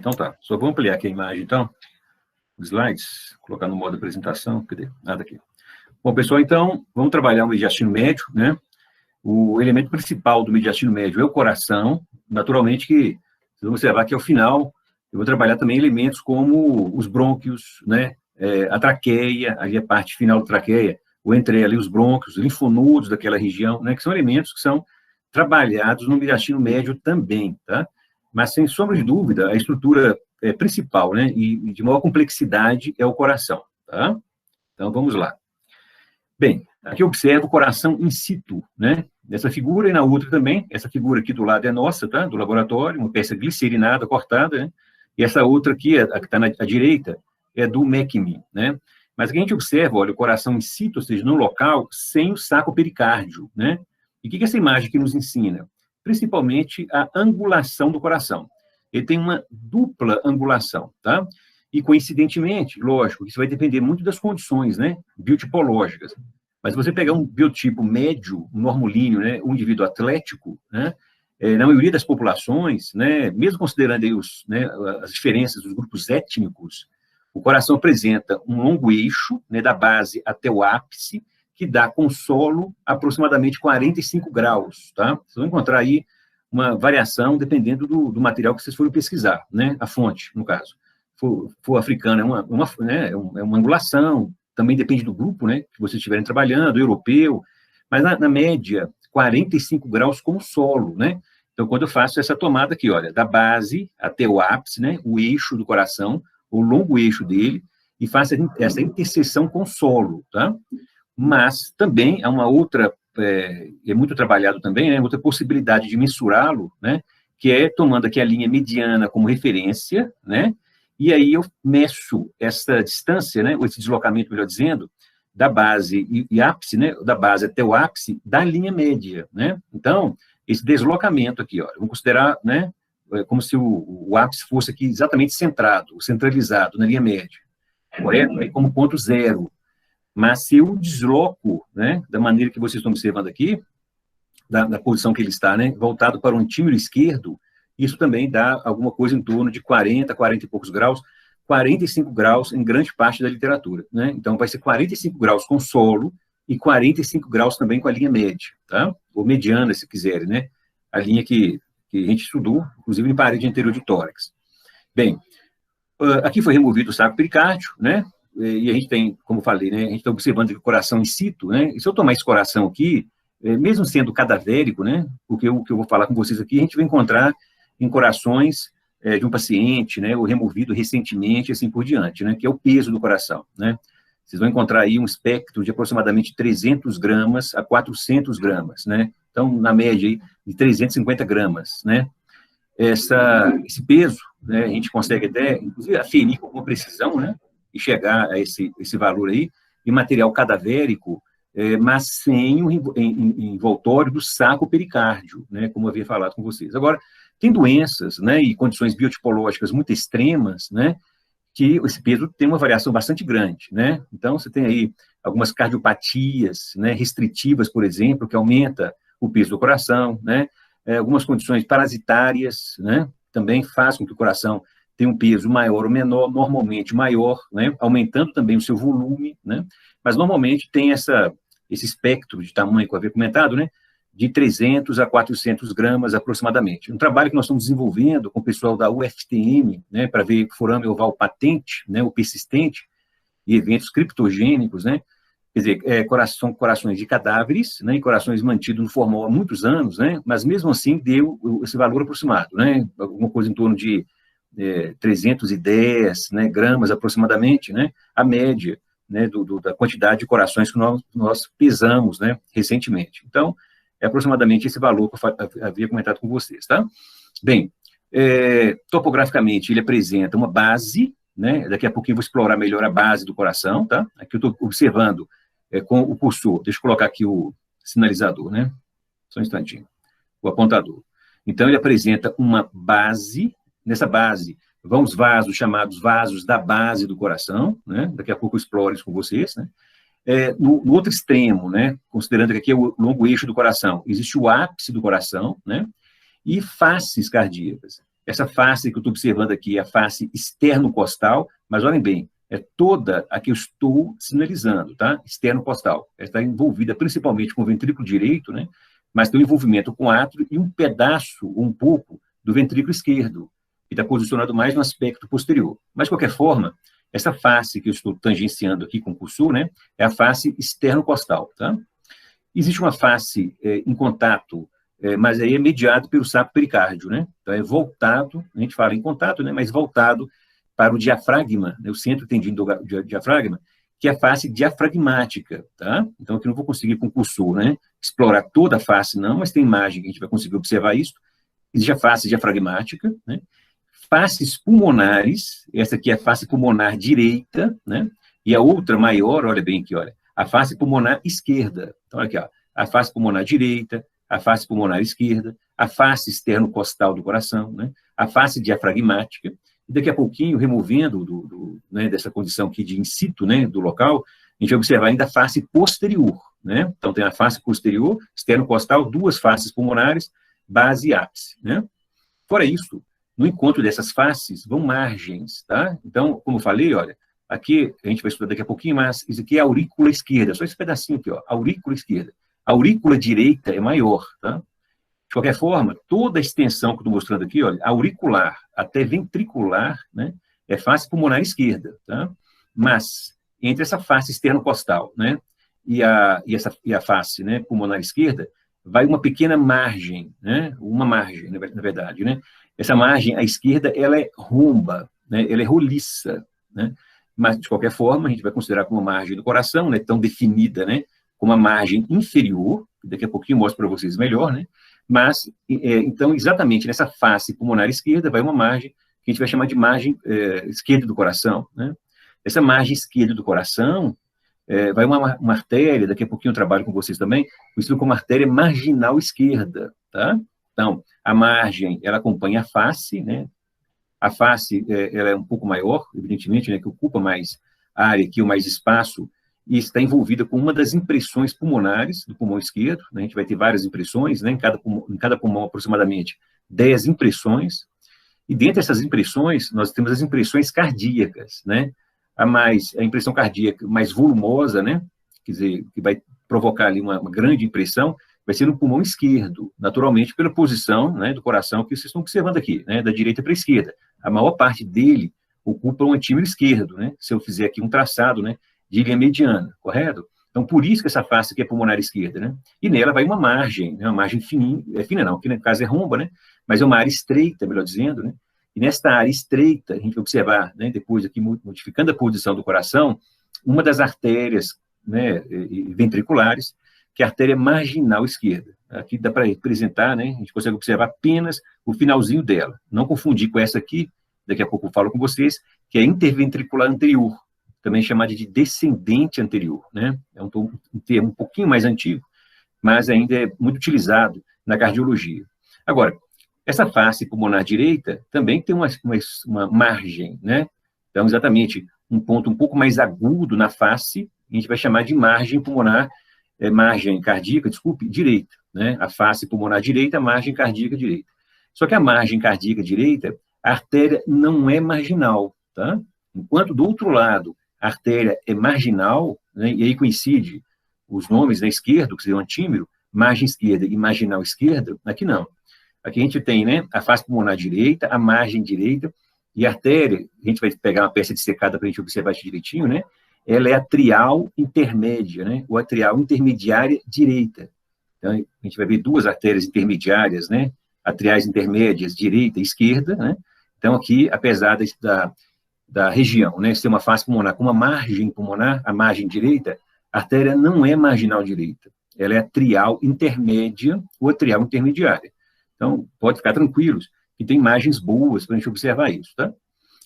Então tá, só vou ampliar aqui a imagem, então, os slides, colocar no modo apresentação, cadê? Nada aqui. Bom, pessoal, então, vamos trabalhar o mediastino médio, né? O elemento principal do mediastino médio é o coração, naturalmente que, vocês vão observar que ao final, eu vou trabalhar também elementos como os brônquios, né? A traqueia, ali a parte final da traqueia, o entre ali os brônquios, os linfonodos daquela região, né? Que são elementos que são trabalhados no mediastino médio também, tá? Mas, sem sombra de dúvida, a estrutura principal, né, e de maior complexidade é o coração, tá? Então, vamos lá. Bem, aqui eu observo o coração in situ, né? Nessa figura e na outra também. Essa figura aqui do lado é nossa, tá? Do laboratório, uma peça glicerinada cortada, né? E essa outra aqui, a que está à direita, é do MECMI, né? Mas aqui a gente observa, olha, o coração in situ, ou seja, no local, sem o saco pericárdio, né? E o que essa imagem aqui nos ensina? Principalmente a angulação do coração. Ele tem uma dupla angulação, tá? E, coincidentemente, lógico, isso vai depender muito das condições, né, biotipológicas. Mas se você pegar um biotipo médio, um normolíneo, né, um indivíduo atlético, né, na maioria das populações, né, mesmo considerando aí as diferenças dos grupos étnicos, o coração apresenta um longo eixo, né, da base até o ápice, que dá consolo aproximadamente 45 graus, tá? Vocês vão encontrar aí uma variação dependendo do material que vocês forem pesquisar, né? A fonte, no caso. For africana, é uma angulação, também depende do grupo, né? Que vocês estiverem trabalhando, europeu, mas na média, 45 graus consolo, né? Então, quando eu faço essa tomada aqui, olha, da base até o ápice, né? O eixo do coração, o longo eixo dele, e faço essa interseção com solo, tá? Mas também há uma outra, é muito trabalhado também, né, outra possibilidade de mensurá-lo, né, que é tomando aqui a linha mediana como referência, né, e aí eu meço essa distância, né, ou esse deslocamento, melhor dizendo, da base e ápice, né, da base até o ápice da linha média, né. Então, esse deslocamento aqui, ó, vamos considerar, né, como se o ápice fosse aqui exatamente centralizado na linha média, correto? Aí como ponto zero. Mas se eu desloco, né, da maneira que vocês estão observando aqui, da posição que ele está, né, voltado para o antímero esquerdo, isso também dá alguma coisa em torno de 40 e poucos graus, 45 graus em grande parte da literatura, né? Então, vai ser 45 graus com solo e 45 graus também com a linha média, tá? Ou mediana, se quiserem, né? A linha que a gente estudou, inclusive em parede anterior de tórax. Bem, aqui foi removido o saco pericárdio, né? E a gente tem, como falei, né, a gente está observando o coração in situ, né, e se eu tomar esse coração aqui, mesmo sendo cadavérico, né, porque o que eu vou falar com vocês aqui, a gente vai encontrar em corações de um paciente, né, ou removido recentemente, assim por diante, né, que é o peso do coração, né. Vocês vão encontrar aí um espectro de aproximadamente 300 gramas a 400 gramas, né, então, na média aí, de 350 gramas, né. Esse peso, né, a gente consegue até, inclusive, aferir com alguma precisão, né, e chegar a esse valor aí, em material cadavérico, mas sem o envoltório do saco pericárdio, né, como eu havia falado com vocês. Agora, tem doenças, né, e condições biotipológicas muito extremas, né, que esse peso tem uma variação bastante grande, né, então você tem aí algumas cardiopatias, né, restritivas, por exemplo, que aumenta o peso do coração, né, algumas condições parasitárias, né, também faz com que o coração tem um peso maior ou menor, normalmente maior, né, aumentando também o seu volume, né, mas normalmente tem esse espectro de tamanho que eu havia comentado, né, de 300 a 400 gramas aproximadamente. Um trabalho que nós estamos desenvolvendo com o pessoal da UFTM, né, para ver forame oval patente, né, o persistente, e eventos criptogênicos, né, quer dizer, são corações de cadáveres, né, e corações mantidos no formol há muitos anos, né, mas mesmo assim deu esse valor aproximado, né, alguma coisa em torno de 310, né, gramas aproximadamente, né, a média, né, da quantidade de corações que nós pesamos, né, recentemente. Então, é aproximadamente esse valor que eu havia comentado com vocês, tá? Bem, topograficamente, ele apresenta uma base, né, daqui a pouquinho eu vou explorar melhor a base do coração, tá? Aqui eu estou observando com o cursor, deixa eu colocar aqui o sinalizador, né, só um instantinho, o apontador. Então, ele apresenta uma base. Nessa base vão os vasos, chamados vasos da base do coração, né? Daqui a pouco eu exploro isso com vocês, né? No outro extremo, né? Considerando que aqui é o longo eixo do coração, existe o ápice do coração, né? E faces cardíacas. essa face que eu estou observando aqui é a face externo-costal, mas olhem bem, é toda a que eu estou sinalizando, tá? Externo-costal. Ela está envolvida principalmente com o ventrículo direito, né? Mas tem um envolvimento com o átrio e um pedaço, um pouco, do ventrículo esquerdo, que está posicionado mais no aspecto posterior. Mas, de qualquer forma, essa face que eu estou tangenciando aqui com o cursor, né? É a face externo-costal, tá? Existe uma face em contato, mas aí é mediado pelo saco pericárdio, né? Então, é voltado, a gente fala em contato, né? Mas voltado para o diafragma, né? O centro tendido do diafragma, que é a face diafragmática, tá? Então, aqui não vou conseguir com o cursor, né? Explorar toda a face, não, mas tem imagem que a gente vai conseguir observar isso. Existe a face diafragmática, né? Faces pulmonares, essa aqui é a face pulmonar direita, né? E a outra maior, olha bem aqui, olha, a face pulmonar esquerda. Então, olha aqui, ó, a face pulmonar direita, a face pulmonar esquerda, a face externo-costal do coração, né? A face diafragmática, e daqui a pouquinho, removendo né, dessa condição aqui de in situ, né, do local, a gente vai observar ainda a face posterior, né? Então, tem a face posterior, externo-costal, duas faces pulmonares, base e ápice, né? Fora isso, no encontro dessas faces, vão margens, tá? Então, como eu falei, olha, aqui, a gente vai estudar daqui a pouquinho, mas isso aqui é a aurícula esquerda, só esse pedacinho aqui, ó, aurícula esquerda. A aurícula direita é maior, tá? De qualquer forma, toda a extensão que eu estou mostrando aqui, olha, auricular até ventricular, né, é face pulmonar esquerda, tá? Mas, entre essa face externo-costal, né, e a face, né, pulmonar esquerda, vai uma pequena margem, né, uma margem, na verdade, né? Essa margem à esquerda, ela é romba, né, ela é roliça, né? Mas, de qualquer forma, a gente vai considerar como uma margem do coração, né, tão definida, né, como uma margem inferior, daqui a pouquinho eu mostro para vocês melhor, né? Mas, então, exatamente nessa face pulmonar esquerda vai uma margem que a gente vai chamar de margem esquerda do coração, né? Essa margem esquerda do coração vai uma artéria, daqui a pouquinho eu trabalho com vocês também, conhecida como artéria marginal esquerda, tá? Então, a margem, ela acompanha a face, né? A face, ela é um pouco maior, evidentemente, né, que ocupa mais área aqui, ou mais espaço, e está envolvida com uma das impressões pulmonares do pulmão esquerdo, né? A gente vai ter várias impressões, né? Em cada pulmão aproximadamente 10 impressões, e dentre essas impressões, nós temos as impressões cardíacas, né? A impressão cardíaca mais volumosa, né? Quer dizer, que vai provocar ali uma grande impressão, vai ser no pulmão esquerdo, naturalmente pela posição, né, do coração que vocês estão observando aqui, né, da direita para a esquerda. A maior parte dele ocupa o antímero esquerdo, né? Se eu fizer aqui um traçado, né, de linha mediana, correto? Então, por isso que essa face aqui é pulmonar esquerda, né? E nela vai uma margem, né, uma margem fininha, fina não, que no caso é romba, né? Mas é uma área estreita, melhor dizendo, né? E nesta área estreita, a gente vai observar, né, depois aqui, modificando a posição do coração, uma das artérias, né, ventriculares, que é a artéria marginal esquerda. Aqui dá para representar, né, a gente consegue observar apenas o finalzinho dela. Não confundir com essa aqui, daqui a pouco eu falo com vocês, que é interventricular anterior, também chamada de descendente anterior, né? É um termo um pouquinho mais antigo, mas ainda é muito utilizado na cardiologia. Agora, essa face pulmonar direita também tem uma margem, né? Então, exatamente, um ponto um pouco mais agudo na face, a gente vai chamar de margem pulmonar, margem cardíaca, desculpe, direita, né? A face pulmonar direita, margem cardíaca direita. Só que a margem cardíaca direita, a artéria não é marginal, tá? Enquanto do outro lado, a artéria é marginal, né? E aí coincide os nomes, né, esquerdo, que seria o antímero, margem esquerda e marginal esquerda, aqui não. Aqui a gente tem, né, a face pulmonar direita, a margem direita, e a artéria, a gente vai pegar uma peça dissecada para a gente observar isso direitinho, né? Ela é atrial intermédia, né? Ou atrial intermediária direita. Então, a gente vai ver duas artérias intermediárias, né? Atriais intermédias, direita e esquerda, né? Então, aqui, apesar da região, né, ser uma face pulmonar com uma margem pulmonar, a margem direita, a artéria não é marginal direita, ela é atrial intermédia ou atrial intermediária. Então, pode ficar tranquilos, que tem margens boas para a gente observar isso, tá?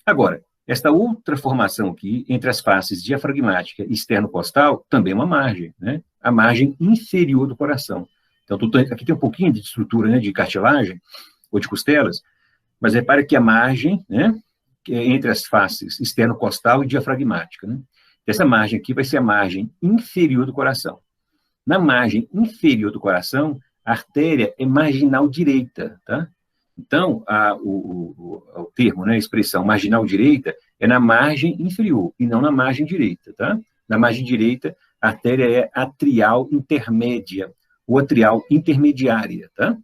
Agora, esta outra formação aqui, entre as faces diafragmática e externo-costal, também é uma margem, né? A margem inferior do coração. Então, aqui tem um pouquinho de estrutura, né, de cartilagem ou de costelas, mas repare que a margem, né, que é entre as faces externo-costal e diafragmática, né? Essa margem aqui vai ser a margem inferior do coração. Na margem inferior do coração, a artéria é marginal direita, tá? Então, o termo, né, a expressão marginal direita é na margem inferior e não na margem direita, tá? Na margem direita, a artéria é atrial intermédia ou atrial intermediária, tá?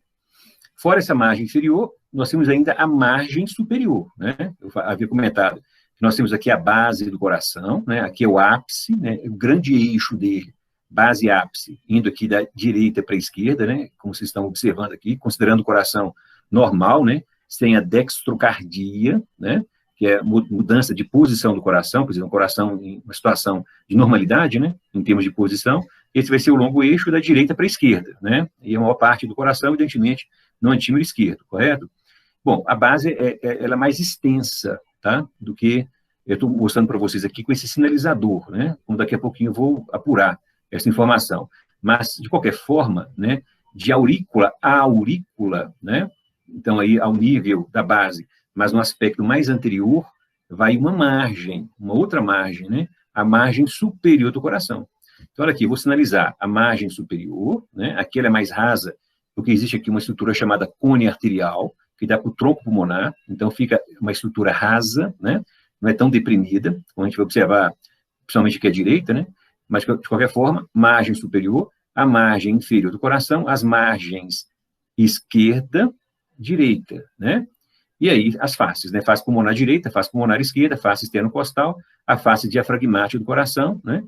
Fora essa margem inferior, nós temos ainda a margem superior, né? Eu havia comentado que nós temos aqui a base do coração, né? Aqui é o ápice, né? O grande eixo dele, base e ápice, indo aqui da direita para a esquerda, né? Como vocês estão observando aqui, considerando o coração normal, né? Sem a dextrocardia, né? Que é mudança de posição do coração, por exemplo, o coração em uma situação de normalidade, né? Em termos de posição, esse vai ser o longo eixo da direita para a esquerda, né? E a maior parte do coração, evidentemente, no antímero esquerdo, correto? Bom, a base ela é mais extensa, tá? Do que eu estou mostrando para vocês aqui com esse sinalizador, né? Como daqui a pouquinho eu vou apurar essa informação. Mas, de qualquer forma, né? De aurícula a aurícula, né? Então, aí, ao nível da base, mas no aspecto mais anterior, vai uma margem, uma outra margem, né? A margem superior do coração. Então, olha aqui, vou sinalizar a margem superior, né? Aqui ela é mais rasa, porque existe aqui uma estrutura chamada cone arterial, que dá para o tronco pulmonar, então fica uma estrutura rasa, né? Não é tão deprimida, como a gente vai observar, principalmente aqui à direita, né? Mas, de qualquer forma, margem superior, a margem inferior do coração, as margens esquerda, direita, né? E aí, as faces, né? Face pulmonar direita, face pulmonar esquerda, face esternocostal, a face diafragmática do coração, né?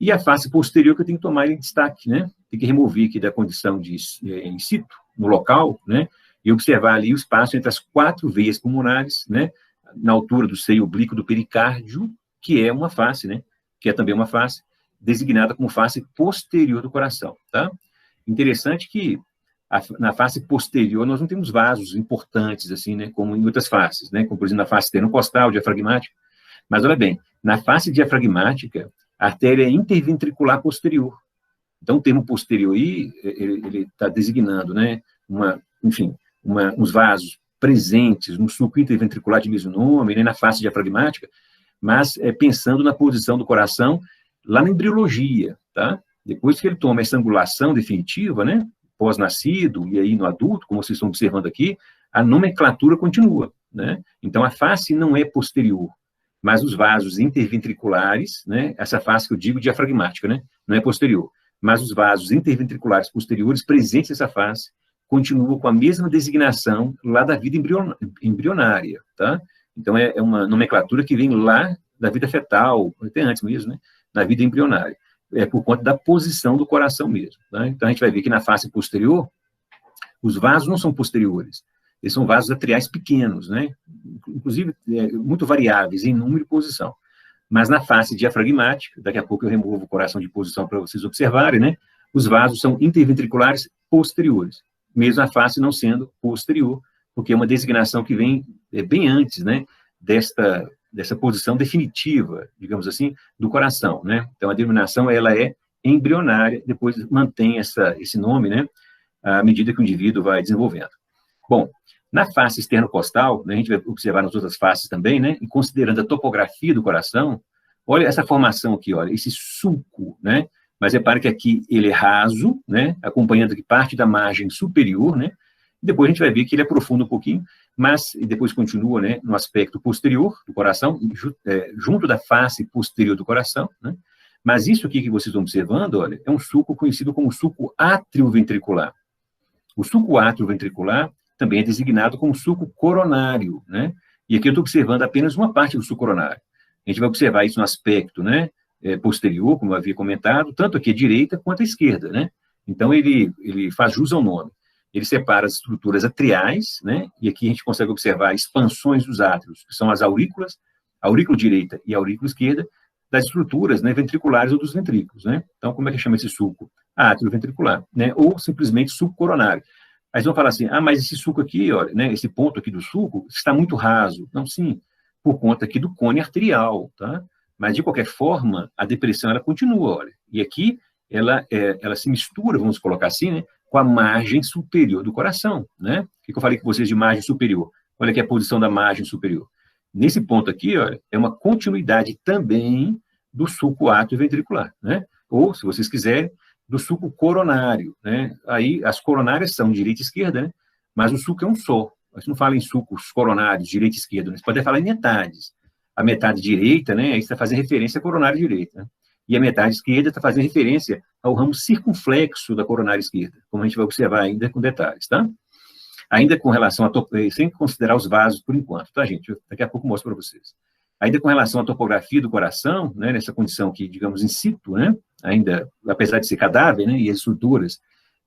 E a face posterior que eu tenho que tomar em destaque, né? Tem que remover aqui da condição de in situ, no local, né? E observar ali o espaço entre as 4 veias pulmonares, né? Na altura do seio oblíquo do pericárdio, que é uma face, né? Que é também uma face designada como face posterior do coração, tá? Interessante que na face posterior nós não temos vasos importantes, assim, né? Como em outras faces, né? Como, por exemplo, na face esternocostal, diafragmática. Mas, olha bem, na face diafragmática, a artéria é interventricular posterior. Então, o termo posterior aí, ele está designando, né, uns vasos presentes no sulco interventricular de mesmo nome, né, na face diafragmática, mas pensando na posição do coração lá na embriologia, tá? Depois que ele toma essa angulação definitiva, né, pós-nascido e aí no adulto, como vocês estão observando aqui, a nomenclatura continua, né? Então, a face não é posterior, mas os vasos interventriculares, né, essa face que eu digo diafragmática, né, não é posterior, mas os vasos interventriculares posteriores presentes nessa face continuam com a mesma designação lá da vida embrionária, tá? Então, é uma nomenclatura que vem lá da vida fetal, até antes mesmo, né, da vida embrionária, por conta da posição do coração mesmo, tá? Então, a gente vai ver que na face posterior, os vasos não são posteriores, eles são vasos atriais pequenos, né? Inclusive muito variáveis em número e posição. Mas na face diafragmática, daqui a pouco eu removo o coração de posição para vocês observarem, né? Os vasos são interventriculares posteriores, mesmo a face não sendo posterior, porque é uma designação que vem bem antes, né? Dessa posição definitiva, digamos assim, do coração, né? Então a denominação ela é embrionária, depois mantém esse nome, né? À medida que o indivíduo vai desenvolvendo. Bom, na face esternocostal, né, a gente vai observar nas outras faces também, né, e considerando a topografia do coração, olha essa formação aqui, olha, esse sulco, né, mas repare que aqui ele é raso, né, acompanhando aqui parte da margem superior, né, e depois a gente vai ver que ele aprofunda um pouquinho, mas depois continua, né, no aspecto posterior do coração, junto da face posterior do coração, né, mas isso aqui que vocês estão observando, olha, é um sulco conhecido como sulco atrioventricular. O sulco atrioventricular também é designado como sulco coronário, né? E aqui eu estou observando apenas uma parte do sulco coronário. A gente vai observar isso no aspecto, né, posterior, como eu havia comentado, tanto aqui à direita quanto à esquerda, né? Então, ele faz jus ao nome. Ele separa as estruturas atriais, né? E aqui a gente consegue observar expansões dos átrios, que são as aurículas, a aurícula direita e a aurícula esquerda, das estruturas, né, ventriculares ou dos ventrículos, né? Então, como é que chama esse sulco? Atrioventricular, né? Ou simplesmente sulco coronário. Aí vão falar assim, mas esse sulco aqui, olha, né, esse ponto aqui do sulco está muito raso. Não, sim, por conta aqui do cone arterial, tá? Mas, de qualquer forma, a depressão, ela continua, olha. E aqui, ela se mistura, vamos colocar assim, né, com a margem superior do coração, né? O que eu falei com vocês de margem superior? Olha aqui a posição da margem superior. Nesse ponto aqui, olha, é uma continuidade também do sulco atrioventricular, né? Ou, se vocês quiserem, do sulco coronário, né? Aí as coronárias são direita e esquerda, né? Mas o sulco é um só. a gente não fala em sulcos coronários, direita e esquerda, né? Você pode falar em metades. A metade direita, né, aí está fazendo referência à coronária direita, né? E a metade esquerda está fazendo referência ao ramo circunflexo da coronária esquerda, como a gente vai observar ainda com detalhes, tá? Ainda com relação a, sem considerar os vasos por enquanto, tá, gente? Daqui a pouco eu mostro para vocês. Ainda com relação à topografia do coração, né, nessa condição que, digamos, in situ, né, ainda, apesar de ser cadáver, né, e as estruturas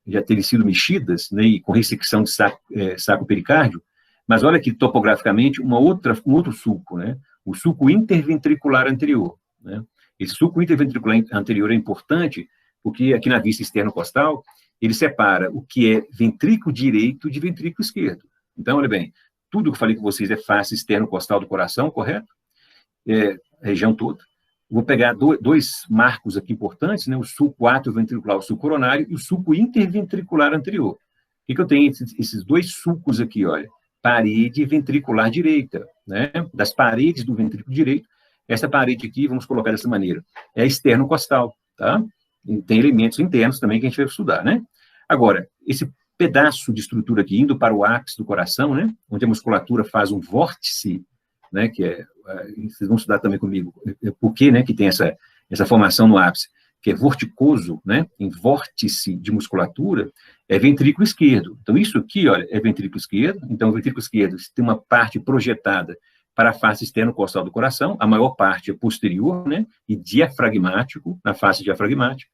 já terem sido mexidas, né, e com ressecção de saco pericárdio, mas olha aqui, topograficamente, um outro sulco, né, o sulco interventricular anterior, né. Esse sulco interventricular anterior é importante, porque aqui na vista externo-costal, ele separa o que é ventrículo direito de ventrículo esquerdo. Então, olha bem, tudo que eu falei com vocês é face externo-costal do coração, correto? A região toda. Vou pegar dois marcos aqui importantes, né? O sulco atrioventricular, o sulco coronário, e o sulco interventricular anterior. O que eu tenho esses dois sulcos aqui, olha? Parede ventricular direita, né? Das paredes do ventrículo direito, essa parede aqui, vamos colocar dessa maneira, é externo-costal, tá? E tem elementos internos também que a gente vai estudar, né? Agora, esse pedaço de estrutura aqui, indo para o ápice do coração, né? Onde a musculatura faz um vórtice, né? Que é, vocês vão estudar também comigo, por que, né? Que tem essa formação no ápice, que é vorticoso, né? Em vórtice de musculatura, é ventrículo esquerdo. Então, isso aqui, olha, é ventrículo esquerdo. Então, o ventrículo esquerdo tem uma parte projetada para a face externo-costal do coração, a maior parte é posterior, né, e diafragmático, na face diafragmática,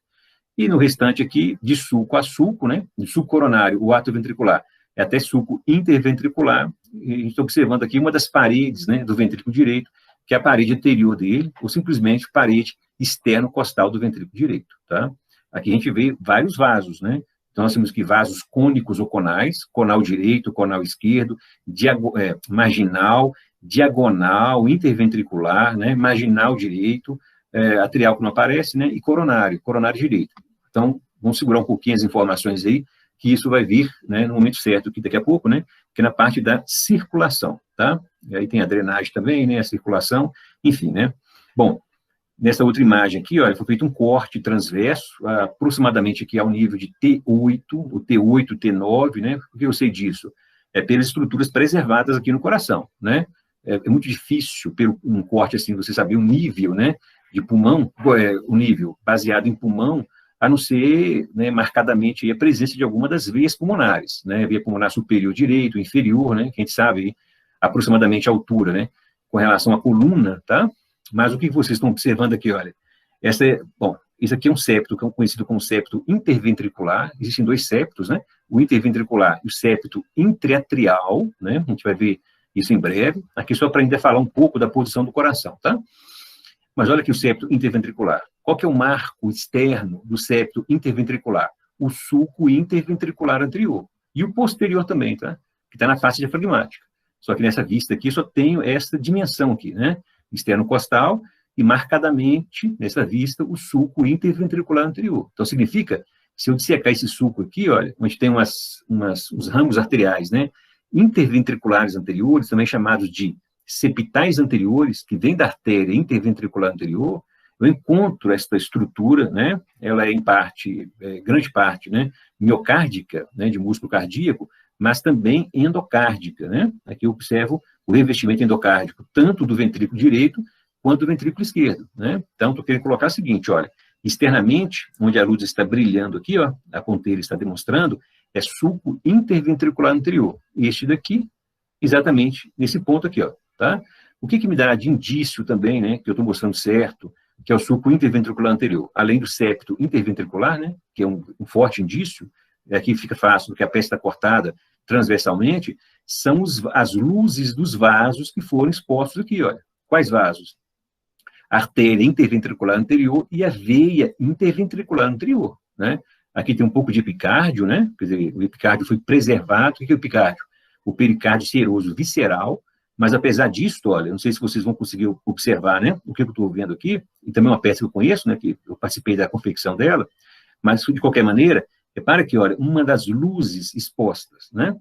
e no restante aqui, de sulco a sulco, né, de sulco coronário, o atrioventricular, é até sulco interventricular, e a gente está observando aqui uma das paredes, né, do ventrículo direito, que é a parede anterior dele, ou simplesmente parede externo-costal do ventrículo direito, tá? Aqui a gente vê vários vasos, né, então nós temos aqui vasos cônicos ou conais, conal direito, conal esquerdo, marginal, diagonal, interventricular, né, marginal direito, atrial que não aparece, né, e coronário direito. Então, vamos segurar um pouquinho as informações aí, que isso vai vir, né, no momento certo, que daqui a pouco, né, que é na parte da circulação, tá? E aí tem a drenagem também, né, a circulação, enfim, né. Bom, nessa outra imagem aqui, olha, foi feito um corte transverso, aproximadamente aqui ao nível de T8, o T8, T9, né, por que eu sei disso? É pelas estruturas preservadas aqui no coração, né. É muito difícil, pelo um corte assim, você saber o nível, né, de pulmão, o nível baseado em pulmão, a não ser, né, marcadamente a presença de alguma das veias pulmonares, né, via pulmonar superior direito, inferior, né, que a gente sabe aproximadamente a altura, né, com relação à coluna, tá? Mas o que vocês estão observando aqui, olha, isso aqui é um septo, que é conhecido como septo interventricular, existem dois septos, né, o interventricular e o septo intraatrial, né, a gente vai ver isso em breve, aqui só para ainda falar um pouco da posição do coração, tá? Mas olha aqui o septo interventricular. Qual que é o marco externo do septo interventricular? O sulco interventricular anterior. E o posterior também, tá? Que está na face diafragmática. Só que nessa vista aqui, só tenho essa dimensão aqui, né? Externo-costal e marcadamente, nessa vista, o sulco interventricular anterior. Então, significa, se eu dissecar esse sulco aqui, olha, onde tem os ramos arteriais, né? Interventriculares anteriores, também chamados de septais anteriores, que vem da artéria interventricular anterior, eu encontro esta estrutura, né, ela é em parte, grande parte, né, miocárdica, né, de músculo cardíaco, mas também endocárdica, né, aqui eu observo o revestimento endocárdico, tanto do ventrículo direito, quanto do ventrículo esquerdo, né, então estou querendo colocar o seguinte, olha, externamente, onde a luz está brilhando aqui, ó, a ponteira está demonstrando, é sulco interventricular anterior. Este daqui, exatamente nesse ponto aqui, ó, tá? O que me dá de indício também, né, que eu estou mostrando certo, que é o sulco interventricular anterior, além do septo interventricular, né, que é um forte indício, aqui fica fácil, porque a peça está cortada transversalmente, são as luzes dos vasos que foram expostos aqui, olha. Quais vasos? A artéria interventricular anterior e a veia interventricular anterior, né? Aqui tem um pouco de epicárdio, né? Quer dizer, o epicárdio foi preservado. O que é o epicárdio? O pericárdio seroso visceral, mas apesar disso, olha, não sei se vocês vão conseguir observar, né? O que eu estou vendo aqui, e também uma peça que eu conheço, né? Que eu participei da confecção dela, mas de qualquer maneira, repara que, olha, uma das luzes expostas, né?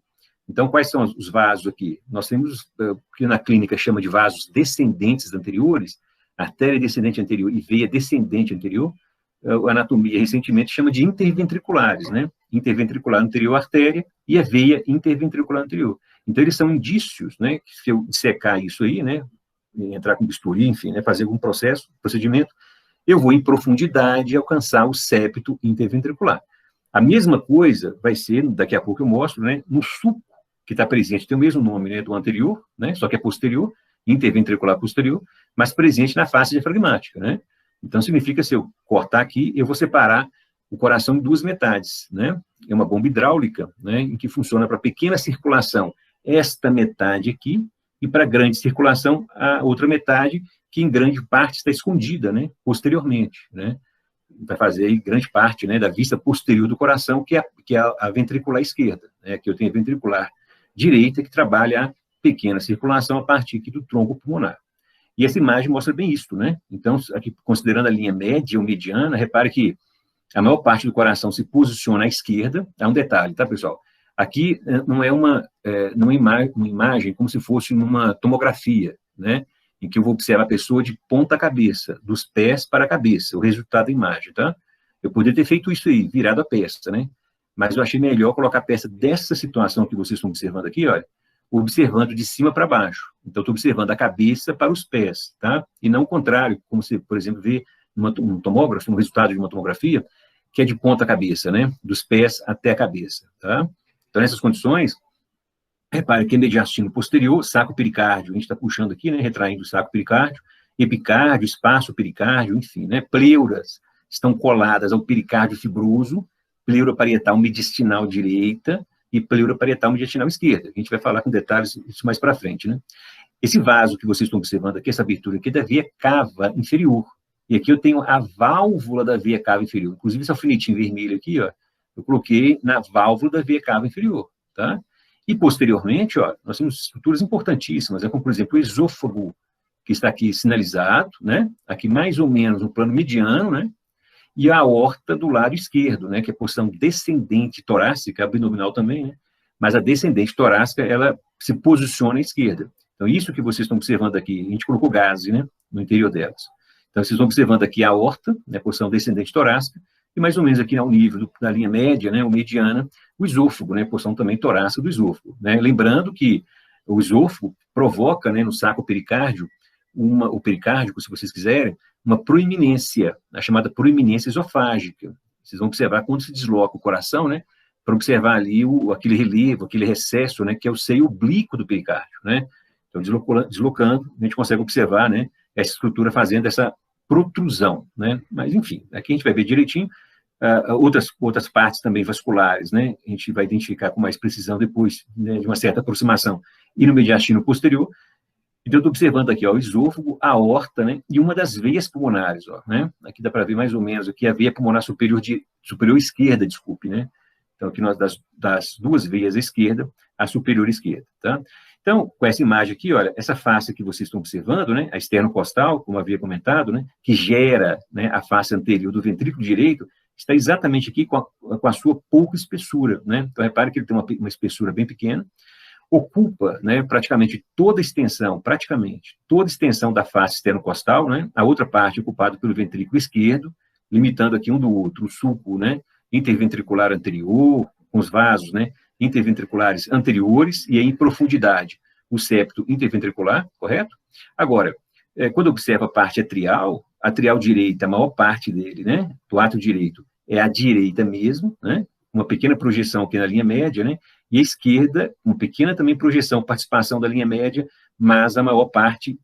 Então, quais são os vasos aqui? Nós temos, que na clínica chama de vasos descendentes anteriores, artéria descendente anterior e veia descendente anterior, a anatomia recentemente chama de interventriculares, né? Interventricular anterior artéria e a veia interventricular anterior. Então, eles são indícios, né, que se eu dissecar isso aí, né, entrar com bisturi, enfim, né, fazer algum procedimento, eu vou em profundidade alcançar o septo interventricular. A mesma coisa vai ser, daqui a pouco eu mostro, né, no sulco, que está presente, tem o mesmo nome, né, do anterior, né, só que é posterior, interventricular posterior, mas presente na face diafragmática, né? Então, significa, se eu cortar aqui, eu vou separar o coração em duas metades, né? É uma bomba hidráulica, né, em que funciona para pequena circulação esta metade aqui, e para grande circulação a outra metade, que em grande parte está escondida, né, posteriormente, né? Vai fazer aí grande parte, né, da vista posterior do coração, que é a ventricular esquerda, né? Aqui eu tenho a ventricular direita, que trabalha a pequena circulação a partir aqui do tronco pulmonar. E essa imagem mostra bem isso, né? Então, aqui, considerando a linha média ou mediana, repare que a maior parte do coração se posiciona à esquerda. Há um detalhe, tá, pessoal? Aqui não é uma imagem como se fosse numa tomografia, né? Em que eu vou observar a pessoa de ponta cabeça, dos pés para a cabeça, o resultado da imagem, tá? Eu poderia ter feito isso aí, virado a peça, né? Mas eu achei melhor colocar a peça dessa situação que vocês estão observando aqui, olha, observando de cima para baixo. Então, estou observando a cabeça para os pés, tá? E não o contrário, como você, por exemplo, vê um tomógrafo, um resultado de uma tomografia, que é de ponta cabeça, né? Dos pés até a cabeça, tá? Então, nessas condições, repare que é mediastino posterior, saco pericárdio, a gente está puxando aqui, né? Retraindo o saco pericárdio, epicárdio, espaço pericárdio, enfim, né? Pleuras estão coladas ao pericárdio fibroso, pleura parietal mediastinal direita, e pleura parietal mediastinal esquerda. A gente vai falar com detalhes isso mais para frente, né? Esse vaso que vocês estão observando aqui, essa abertura aqui, é da veia cava inferior. E aqui eu tenho a válvula da veia cava inferior. Inclusive, esse alfinetinho vermelho aqui, ó, eu coloquei na válvula da veia cava inferior, tá? E, posteriormente, ó, nós temos estruturas importantíssimas, como, por exemplo, o esôfago, que está aqui sinalizado, né? Aqui mais ou menos no plano mediano, né? E a aorta do lado esquerdo, né, que é a porção descendente torácica, abdominal também, né, mas a descendente torácica, ela se posiciona à esquerda. Então, isso que vocês estão observando aqui, a gente colocou gaze, né, no interior delas. Então, vocês estão observando aqui a aorta, né, a porção descendente torácica, e mais ou menos aqui ao nível da linha média, né, ou mediana, o esôfago, né, a porção também torácica do esôfago, né, lembrando que o esôfago provoca, né, no saco pericárdio, o pericárdico, se vocês quiserem, uma proeminência, a chamada proeminência esofágica. Vocês vão observar quando se desloca o coração, né, para observar ali aquele relevo, aquele recesso, né, que é o seio oblíquo do pericárdio, né. Então, deslocando, a gente consegue observar, né, essa estrutura fazendo essa protrusão, né. Mas, enfim, aqui a gente vai ver direitinho outras partes também vasculares, né, a gente vai identificar com mais precisão depois, né, de uma certa aproximação. E no mediastino posterior, então, eu estou observando aqui, ó, o esôfago, a aorta, né, e uma das veias pulmonares, ó, né, aqui dá para ver mais ou menos aqui a veia pulmonar superior esquerda, desculpe, né, então aqui nós das duas veias à esquerda, a superior esquerda, tá? Então, com essa imagem aqui, olha, essa face que vocês estão observando, né, a esternocostal, como havia comentado, né, que gera, né, a face anterior do ventrículo direito, está exatamente aqui com a sua pouca espessura, né, então repare que ele tem uma espessura bem pequena, ocupa, né, praticamente toda a extensão da face esternocostal, né, a outra parte ocupada pelo ventrículo esquerdo, limitando aqui um do outro, o sulco, né, interventricular anterior, com os vasos, né, interventriculares anteriores, e aí em profundidade, o septo interventricular, correto? Agora, quando observa a parte atrial direita, a maior parte dele, né, do átrio direito, é a direita mesmo, né, uma pequena projeção aqui na linha média, né, e a esquerda, uma pequena também projeção, participação da linha média, mas a maior parte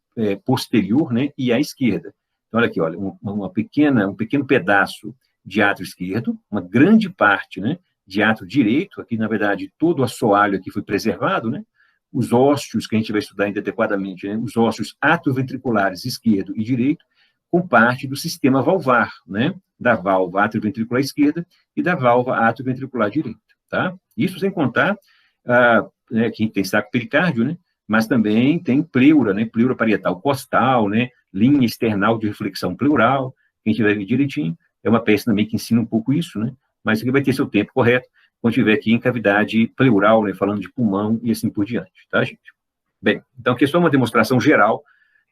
posterior, né, e à esquerda. Então, olha aqui, olha, um pequeno pedaço de átrio esquerdo, uma grande parte, né, de átrio direito, aqui, na verdade, todo o assoalho aqui foi preservado, né, os ósseos, que a gente vai estudar ainda adequadamente, né, os ósseos atrioventriculares esquerdo e direito, com parte do sistema valvar, né, da válvula atrioventricular esquerda e da válvula atrioventricular direita, tá? Isso sem contar né, que tem saco pericárdio, né, mas também tem pleura, né, pleura parietal costal, né, linha external de reflexão pleural, que a gente vai ver direitinho, é uma peça também que ensina um pouco isso, né, mas isso aqui vai ter seu tempo correto, quando estiver aqui em cavidade pleural, né, falando de pulmão e assim por diante, tá, gente? Bem, então aqui é só uma demonstração geral,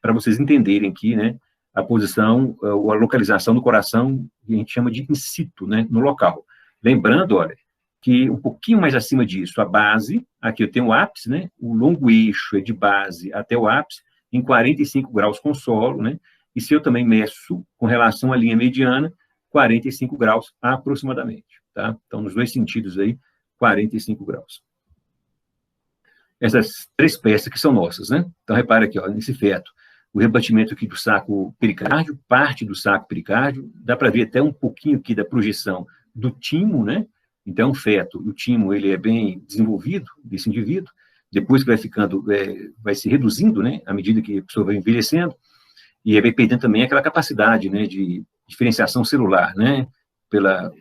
para vocês entenderem aqui, né, a posição, a localização do coração, que a gente chama de in situ, né, no local. Lembrando, olha, que um pouquinho mais acima disso, a base, aqui eu tenho o ápice, né? O longo eixo é de base até o ápice, em 45 graus com solo, né? E se eu também meço com relação à linha mediana, 45 graus aproximadamente, tá? Então, nos dois sentidos aí, 45 graus. Essas três peças que são nossas, né? Então, repara aqui, ó, nesse feto, o rebatimento aqui do saco pericárdio, parte do saco pericárdio, dá para ver até um pouquinho aqui da projeção do timo, né? Então, o feto, o timo, ele é bem desenvolvido, desse indivíduo, depois que vai ficando, vai se reduzindo, né? À medida que a pessoa vai envelhecendo, e vai perdendo também aquela capacidade, né? De diferenciação celular, né? Pela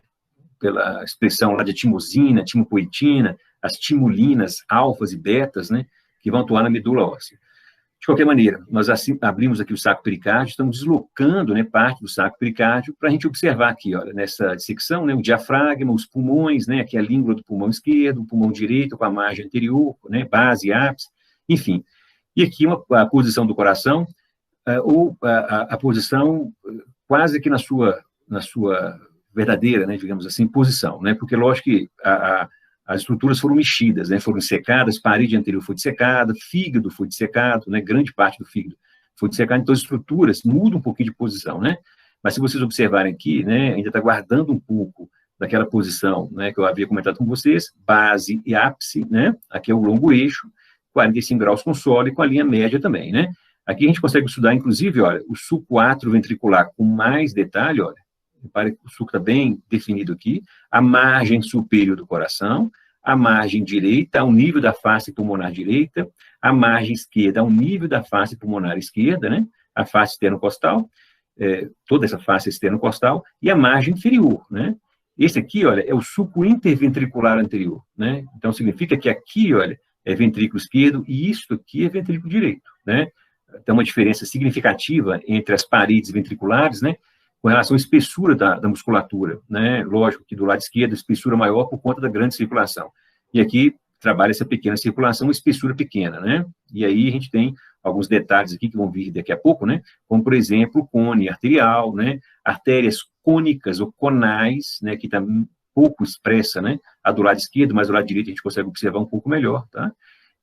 expressão lá de timosina, timopoetina, as timulinas, alfas e betas, né? Que vão atuar na medula óssea. De qualquer maneira, nós assim, abrimos aqui o saco pericárdio, estamos deslocando, né, parte do saco pericárdio para a gente observar aqui, olha, nessa dissecção, né, o diafragma, os pulmões, né, aqui a língua do pulmão esquerdo, o pulmão direito com a margem anterior, né, base e ápice, enfim. E aqui a posição do coração, ou a posição quase que na sua verdadeira, né, digamos assim, posição, né, porque lógico que as estruturas foram mexidas, né, foram dissecadas, parede anterior foi dissecada, fígado foi dissecado, né, grande parte do fígado foi dissecado, então as estruturas mudam um pouquinho de posição, né, mas se vocês observarem aqui, né, ainda está guardando um pouco daquela posição, né, que eu havia comentado com vocês, base e ápice, né, aqui é o longo eixo, 45 graus com solo e com a linha média também, né. Aqui a gente consegue estudar, inclusive, olha, o sulco atrioventricular com mais detalhe, olha, repare que o sulco está bem definido aqui, a margem superior do coração, a margem direita ao nível da face pulmonar direita, a margem esquerda ao nível da face pulmonar esquerda, né? A face externo-costal, toda essa face externo-costal, e a margem inferior, né? Esse aqui, olha, é o sulco interventricular anterior, né? Então, significa que aqui, olha, é ventrículo esquerdo e isso aqui é ventrículo direito, né? Tem uma diferença significativa entre as paredes ventriculares, né? Com relação à espessura da musculatura, né? Lógico que do lado esquerdo, a espessura maior por conta da grande circulação. E aqui trabalha essa pequena circulação, uma espessura pequena, né? E aí a gente tem alguns detalhes aqui que vão vir daqui a pouco, né? Como, por exemplo, o cone arterial, né? Artérias cônicas ou conais, né? Que está um pouco expressa, né? A do lado esquerdo, mas do lado direito a gente consegue observar um pouco melhor, tá?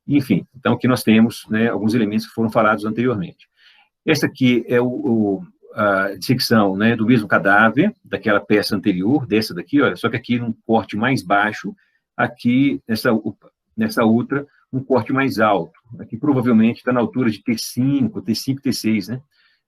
Enfim, então aqui nós temos, né, alguns elementos que foram falados anteriormente. Essa aqui é a dissecção, né, do mesmo cadáver, daquela peça anterior, dessa daqui, olha, só que aqui num corte mais baixo, aqui, nessa outra, um corte mais alto. Aqui provavelmente está na altura de T5, T6, né?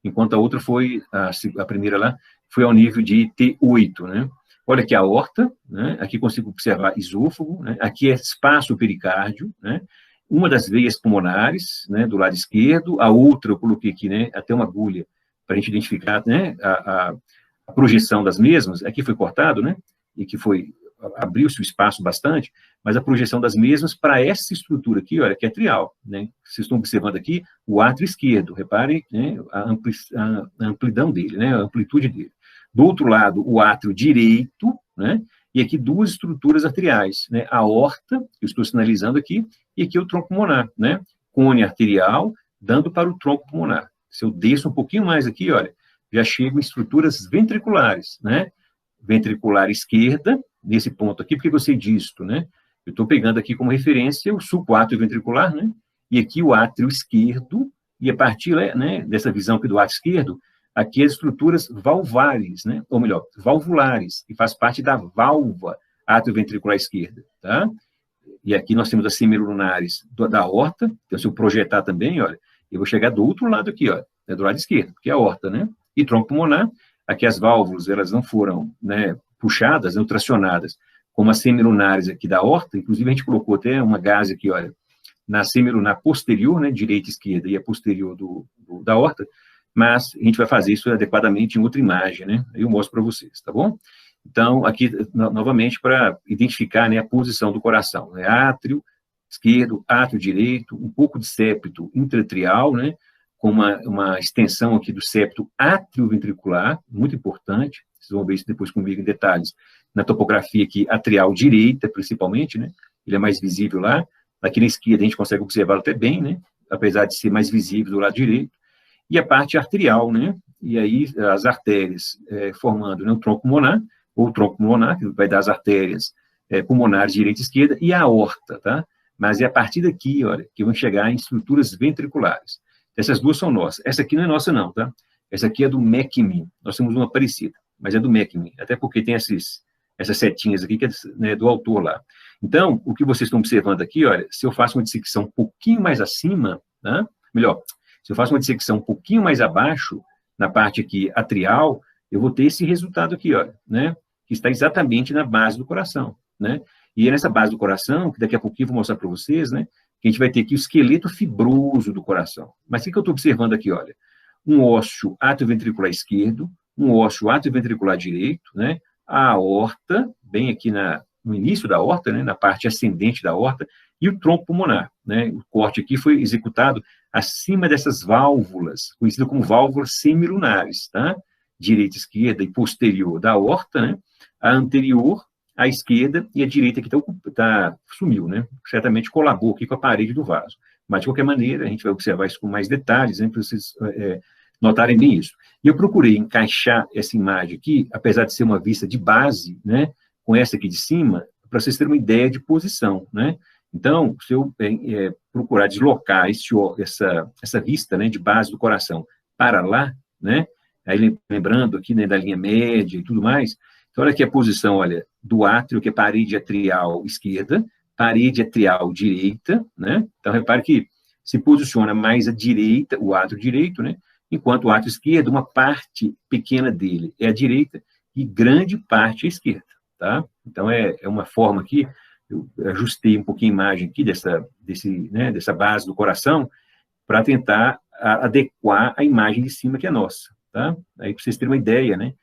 Enquanto a outra foi, a primeira lá, foi ao nível de T8, né? Olha aqui a aorta, né? Aqui consigo observar esôfago, né? Aqui é espaço pericárdio, né? Uma das veias pulmonares, né, do lado esquerdo, a outra eu coloquei aqui, né, até uma agulha, para a gente identificar, né, a projeção das mesmas, aqui foi cortado, né, e que abriu-se o espaço bastante, mas a projeção das mesmas para essa estrutura aqui, olha, que é atrial, né, vocês estão observando aqui o átrio esquerdo, reparem, né, a amplidão dele, né, a amplitude dele. Do outro lado, o átrio direito, né, e aqui duas estruturas arteriais, né, a aorta, que eu estou sinalizando aqui, e aqui o tronco pulmonar, né, cone arterial, dando para o tronco pulmonar. Se eu desço um pouquinho mais aqui, olha, já chego em estruturas ventriculares, né, ventricular esquerda, nesse ponto aqui, porque eu sei disto, né, eu estou pegando aqui como referência o sulco atrioventricular, né, e aqui o átrio esquerdo, e a partir, né, dessa visão aqui do átrio esquerdo, aqui as estruturas valvares, né, ou melhor, valvulares, que faz parte da válvula atrioventricular esquerda, tá? E aqui nós temos as semilunares da aorta, então se eu projetar também, olha, eu vou chegar do outro lado aqui, ó, do lado esquerdo, que é a aorta, né? E tronco pulmonar, aqui as válvulas, elas não foram, né, puxadas, não tracionadas, como as semilunares aqui da aorta, inclusive a gente colocou até uma gase aqui, olha, na semilunar posterior, né, direita e esquerda, e a posterior da aorta, mas a gente vai fazer isso adequadamente em outra imagem, né? Eu mostro para vocês, tá bom? Então, aqui, novamente, para identificar, né, a posição do coração, né? Átrio esquerdo, átrio direito, um pouco de septo intratrial, né? Com uma extensão aqui do septo atrioventricular, muito importante, vocês vão ver isso depois comigo em detalhes, na topografia aqui, atrial direita, principalmente, né? Ele é mais visível lá, aqui na esquerda a gente consegue observá-lo até bem, né? Apesar de ser mais visível do lado direito, e a parte arterial, né? E aí as artérias formando, né, o tronco pulmonar, ou o tronco pulmonar, que vai dar as artérias pulmonares direita e esquerda, e a aorta, tá? Mas é a partir daqui, olha, que vão chegar em estruturas ventriculares. Essas duas são nossas. Essa aqui não é nossa, não, tá? Essa aqui é do McMinn. Nós temos uma parecida, mas é do McMinn. Até porque tem essas setinhas aqui, que é, né, do autor lá. Então, o que vocês estão observando aqui, olha, se eu faço uma dissecção um pouquinho mais acima, né? Melhor, se eu faço uma dissecção um pouquinho mais abaixo, na parte aqui atrial, eu vou ter esse resultado aqui, olha, né? Que está exatamente na base do coração, né? E é nessa base do coração, que daqui a pouquinho eu vou mostrar para vocês, né? Que a gente vai ter aqui o esqueleto fibroso do coração. Mas o que eu estou observando aqui, olha? Um ósseo atrioventricular esquerdo, um ósseo atrioventricular direito, né? A aorta, bem aqui no início da aorta, né? Na parte ascendente da aorta, e o tronco pulmonar, né? O corte aqui foi executado acima dessas válvulas, conhecidas como válvulas semilunares, tá? Direita, esquerda e posterior da aorta, né? A anterior, a esquerda e a direita que sumiu, né? Certamente colabou aqui com a parede do vaso. Mas, de qualquer maneira, a gente vai observar isso com mais detalhes, né? Para vocês notarem bem isso. E eu procurei encaixar essa imagem aqui, apesar de ser uma vista de base, né? Com essa aqui de cima, para vocês terem uma ideia de posição, né? Então, se eu procurar deslocar essa vista, né, de base do coração para lá, né? Aí lembrando aqui, né, da linha média e tudo mais. Então, olha aqui a posição, olha, do átrio, que é parede atrial esquerda, parede atrial direita, né? Então, repare que se posiciona mais à direita, o átrio direito, né? Enquanto o átrio esquerdo, uma parte pequena dele é à direita e grande parte à esquerda, tá? Então, é uma forma aqui, eu ajustei um pouquinho a imagem aqui dessa base do coração para tentar adequar a imagem de cima, que é nossa, tá? Aí, para vocês terem uma ideia, né?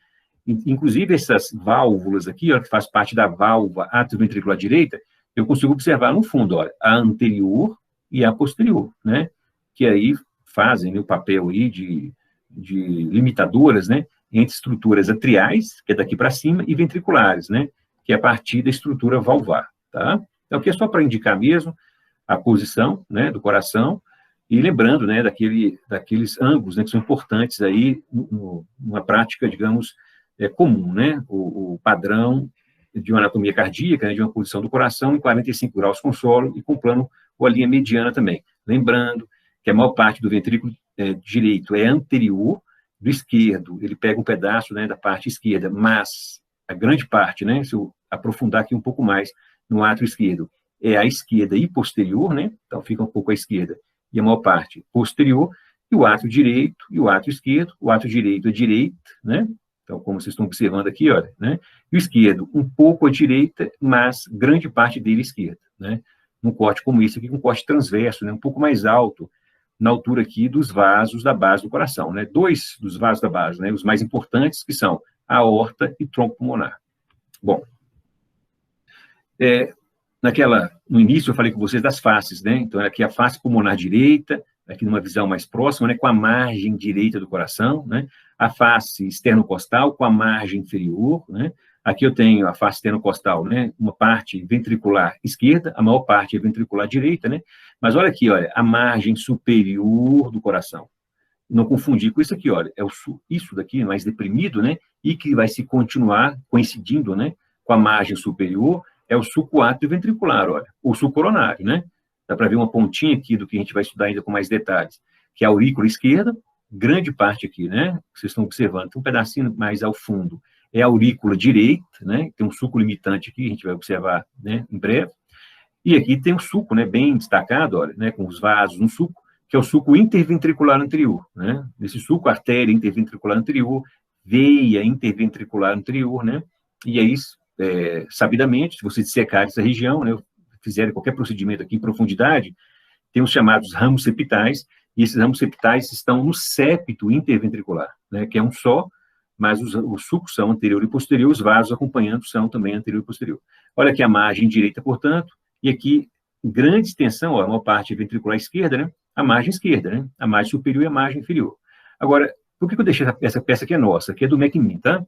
Inclusive, essas válvulas aqui, ó, que faz parte da válvula atrioventricular direita, eu consigo observar no fundo, olha, a anterior e a posterior, né? Que aí fazem, né, o papel aí de limitadoras, né? Entre estruturas atriais, que é daqui para cima, e ventriculares, né? Que é a partir da estrutura valvar, tá? Então, aqui é só para indicar mesmo a posição, né, do coração, e lembrando, né, daqueles ângulos, né, que são importantes aí numa prática, digamos, comum, né, o padrão de uma anatomia cardíaca, né, de uma posição do coração em 45 graus com solo e com plano ou a linha mediana também. Lembrando que a maior parte do ventrículo direito é anterior, do esquerdo ele pega um pedaço, né, da parte esquerda, mas a grande parte, né, se eu aprofundar aqui um pouco mais no átrio esquerdo, é a esquerda e posterior, né, então fica um pouco à esquerda e a maior parte posterior, e o átrio direito e o átrio esquerdo, o átrio direito é direita, né, então, como vocês estão observando aqui, olha, né? E o esquerdo, um pouco à direita, mas grande parte dele à esquerda, né? Num corte como esse aqui, um corte transverso, né? Um pouco mais alto, na altura aqui dos vasos da base do coração, né? Dois dos vasos da base, né? Os mais importantes, que são a aorta e tronco pulmonar. Bom, no início eu falei com vocês das faces, né? Então, aqui a face pulmonar direita, aqui numa visão mais próxima, né? Com a margem direita do coração, né? A face esternocostal com a margem inferior, né? Aqui eu tenho a face esternocostal, né? Uma parte ventricular esquerda, a maior parte é ventricular direita, né? Mas olha aqui, olha, a margem superior do coração. Não confundir com isso aqui, olha, isso daqui mais deprimido, né? E que vai se continuar coincidindo, né? Com a margem superior, é o suco atrioventricular, olha, o suco coronário, né? Dá para ver uma pontinha aqui do que a gente vai estudar ainda com mais detalhes, que é a aurícula esquerda, grande parte aqui, né? Vocês estão observando, tem um pedacinho mais ao fundo, é a aurícula direita, né? Tem um suco limitante aqui, a gente vai observar, né, em breve. E aqui tem um suco, né, bem destacado, olha, né, com os vasos no suco, que é o suco interventricular anterior, né? Esse suco, artéria interventricular anterior, veia interventricular anterior, né? E aí, sabidamente, se você dissecar essa região, né, fizerem qualquer procedimento aqui em profundidade, tem os chamados ramos septais, e esses ramos septais estão no septo interventricular, né, que é um só, mas os sucos são anterior e posterior, os vasos acompanhando são também anterior e posterior. Olha aqui a margem direita, portanto, e aqui, grande extensão, ó, uma parte ventricular esquerda, né, a margem esquerda, né, a margem superior e a margem inferior. Agora, por que eu deixei essa peça aqui é nossa, que é do McMinn, tá?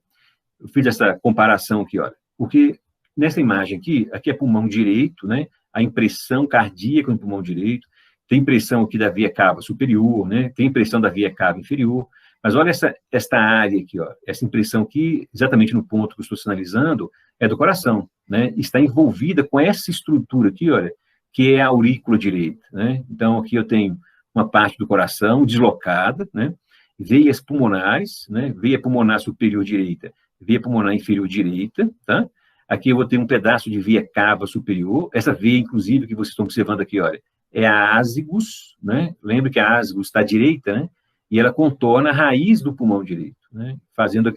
Eu fiz essa comparação aqui, olha, porque nessa imagem aqui é pulmão direito, né, a impressão cardíaca no pulmão direito, tem impressão aqui da veia cava superior, né? Tem impressão da veia cava inferior, mas olha esta área aqui, ó, essa impressão aqui, exatamente no ponto que eu estou sinalizando, é do coração, né, está envolvida com essa estrutura aqui, olha, que é a aurícula direita, né? Então, aqui eu tenho uma parte do coração deslocada, né? Veias pulmonares, né? Veia pulmonar superior direita, veia pulmonar inferior direita, tá? Aqui eu vou ter um pedaço de veia cava superior, essa veia, inclusive, que vocês estão observando aqui, olha, é a ásigos, né? Lembra que a ásigos está à direita, né? E ela contorna a raiz do pulmão direito, né? Fazendo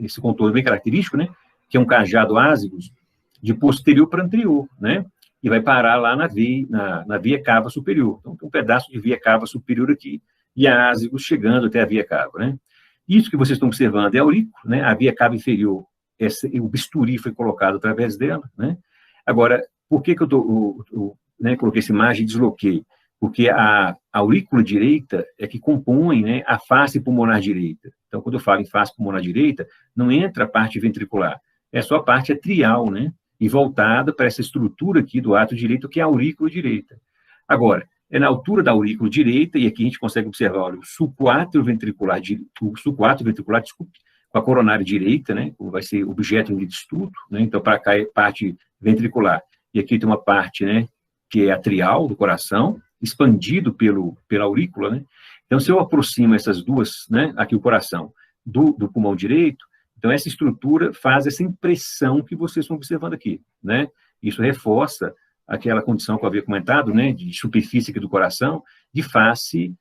esse contorno bem característico, né? Que é um cajado ásigos de posterior para anterior, né? E vai parar lá na veia cava superior. Então, tem um pedaço de veia cava superior aqui, e a ásigos chegando até a veia cava, né? Isso que vocês estão observando é a aurícula, né? A veia cava inferior, o bisturi foi colocado através dela, né? Agora, por que eu né, coloquei essa imagem e desloquei? Porque a aurícula direita é que compõe, né, a face pulmonar direita. Então, quando eu falo em face pulmonar direita, não entra a parte ventricular, é só a parte atrial, né? E voltada para essa estrutura aqui do átrio direito, que é a aurícula direita. Agora, é na altura da aurícula direita, e aqui a gente consegue observar, olha, o sulco átrio ventricular, desculpe, com a coronária direita, né, vai ser objeto de estudo, né, então para cá é parte ventricular, e aqui tem uma parte, né, que é atrial do coração, expandido pela aurícula, né, então se eu aproximo essas duas, né, aqui o coração, do pulmão direito, então essa estrutura faz essa impressão que vocês estão observando aqui, né, isso reforça aquela condição que eu havia comentado, né, de superfície aqui do coração, de face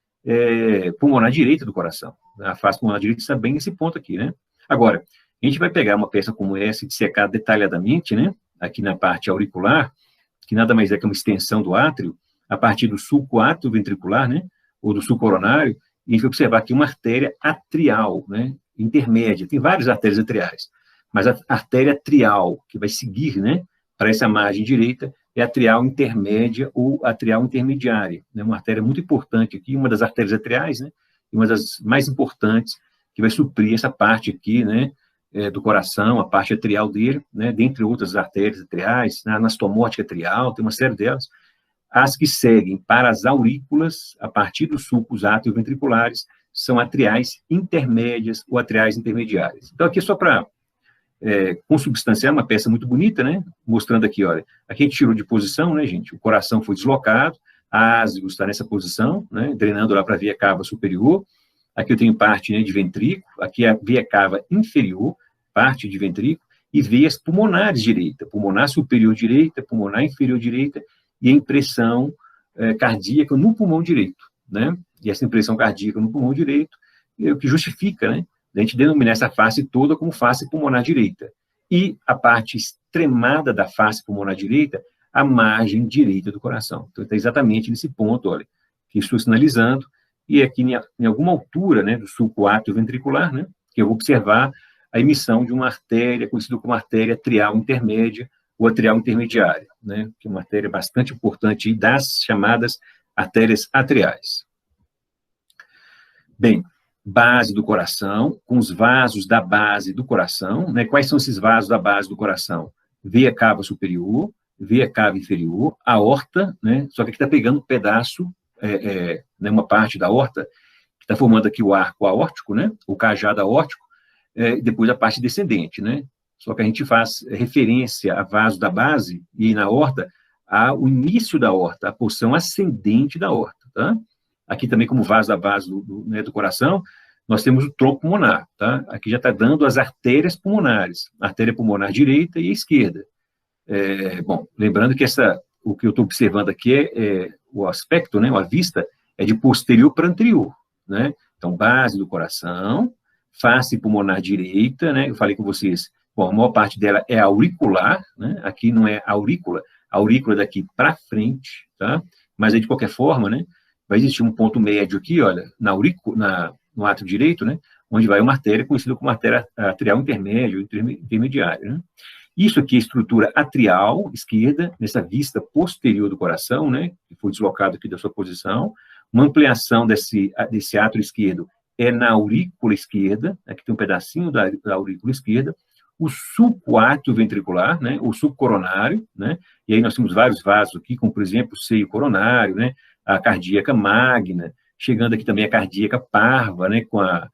pulmonar direita do coração. A face pulmonar direita está bem nesse ponto aqui, né? Agora, a gente vai pegar uma peça como essa e dissecar detalhadamente, né, aqui na parte auricular, que nada mais é que uma extensão do átrio, a partir do sulco átrio ventricular, né, ou do sulco coronário, e a gente vai observar aqui uma artéria atrial, né, intermédia. Tem várias artérias atriais, mas a artéria atrial, que vai seguir, né, para essa margem direita, é a atrial intermédia ou atrial intermediária, né? Uma artéria muito importante aqui, uma das artérias atriais, né? E uma das mais importantes, que vai suprir essa parte aqui, né? Do coração, a parte atrial dele, né? Dentre outras artérias atriais, na anastomótica atrial, tem uma série delas. As que seguem para as aurículas, a partir dos sulcos átrio-ventriculares, são atriais intermédias ou atriais intermediárias. Então, aqui é só para consubstanciar uma peça muito bonita, né? Mostrando aqui, olha, aqui a gente tirou de posição, né, gente? O coração foi deslocado, a ásigo está nessa posição, né? Drenando lá para a veia cava superior. Aqui eu tenho parte, né, de ventrículo, aqui a veia cava inferior, parte de ventrículo, e veias pulmonares direita, pulmonar superior direita, pulmonar inferior direita, e a impressão cardíaca no pulmão direito, né? E essa impressão cardíaca no pulmão direito é o que justifica, né? A gente denominar essa face toda como face pulmonar direita. E a parte extremada da face pulmonar direita, a margem direita do coração. Então, está exatamente nesse ponto, olha, que estou sinalizando, e aqui em alguma altura, né, do sulco átrio ventricular, né, que eu vou observar a emissão de uma artéria, conhecida como artéria atrial intermédia ou atrial intermediária, né, que é uma artéria bastante importante das chamadas artérias atriais. Bem, base do coração, com os vasos da base do coração, né? Quais são esses vasos da base do coração? Veia cava superior, veia cava inferior, aorta, né? Só que aqui está pegando um pedaço, né, uma parte da aorta, que está formando aqui o arco aórtico, né? O cajado aórtico, depois a parte descendente, né? Só que a gente faz referência a vaso da base e na aorta, ao início da aorta, a porção ascendente da aorta, tá? Aqui também, como vaso da base né, do coração, nós temos o tronco pulmonar, tá? Aqui já está dando as artérias pulmonares, a artéria pulmonar direita e a esquerda. Bom, lembrando que o que eu estou observando aqui o aspecto, né, a vista, é de posterior para anterior, né? Então, base do coração, face pulmonar direita, né? Eu falei com vocês, bom, a maior parte dela é auricular, né? Aqui não é aurícula, a aurícula é daqui para frente, tá? Mas aí, de qualquer forma, né? Vai existir um ponto médio aqui, olha, no átrio direito, né, onde vai uma artéria conhecida como artéria atrial intermédia ou intermediária, né? Isso aqui é estrutura atrial esquerda, nessa vista posterior do coração, né, que foi deslocado aqui da sua posição. Uma ampliação desse átrio esquerdo é na aurícula esquerda, aqui tem um pedacinho da aurícula esquerda. O sulco átrio ventricular, né, o sulco coronário, né, e aí nós temos vários vasos aqui, como, por exemplo, o seio coronário, né, a cardíaca magna, chegando aqui também a cardíaca parva, né, com a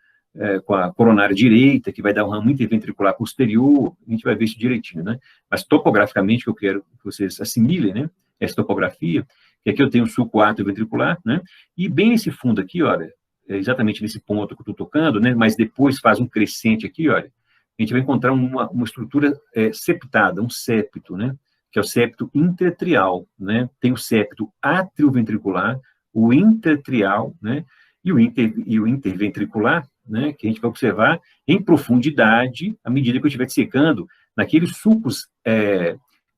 com a coronária direita, que vai dar um ramo interventricular posterior, a gente vai ver isso direitinho, né? Mas topograficamente, que eu quero que vocês assimilem, né? Essa topografia, que aqui eu tenho o sulco atrioventricular, né? E bem nesse fundo aqui, olha, exatamente nesse ponto que eu estou tocando, né? Mas depois faz um crescente aqui, olha, a gente vai encontrar uma estrutura septada, um septo, né? Que é o septo interatrial, né? Tem o septo atrioventricular, o interatrial, né? E o interventricular, né, que a gente vai observar em profundidade à medida que eu estiver secando naqueles sulcos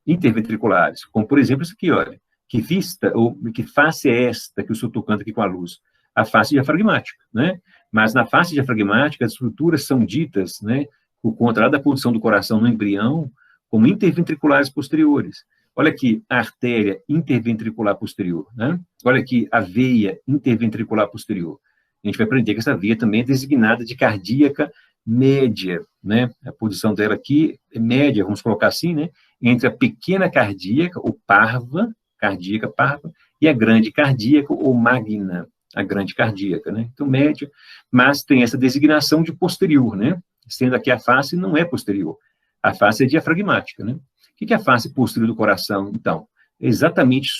interventriculares, como, por exemplo, isso aqui, olha, que vista, ou que face é esta que eu estou tocando aqui com a luz? A face diafragmática, né? Mas na face diafragmática, as estruturas são ditas, né, por conta da posição do coração no embrião, como interventriculares posteriores. Olha aqui, a artéria interventricular posterior, né? Olha aqui, a veia interventricular posterior. A gente vai aprender que essa veia também é designada de cardíaca média, né? A posição dela aqui é média, vamos colocar assim, né? Entre a pequena cardíaca, ou parva, cardíaca parva, e a grande cardíaca, ou magna, a grande cardíaca, né? Então, média, mas tem essa designação de posterior, né? Sendo aqui a face não é posterior, a face é diafragmática, né? O que é a face posterior do coração, então? É exatamente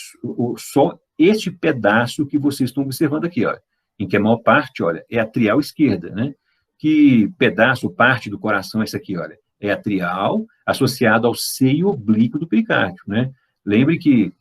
só este pedaço que vocês estão observando aqui, ó, em que a maior parte, olha, é atrial esquerda, né? Que pedaço, parte do coração é essa aqui, olha? É atrial associado ao seio oblíquo do pericárdio, né? Lembre que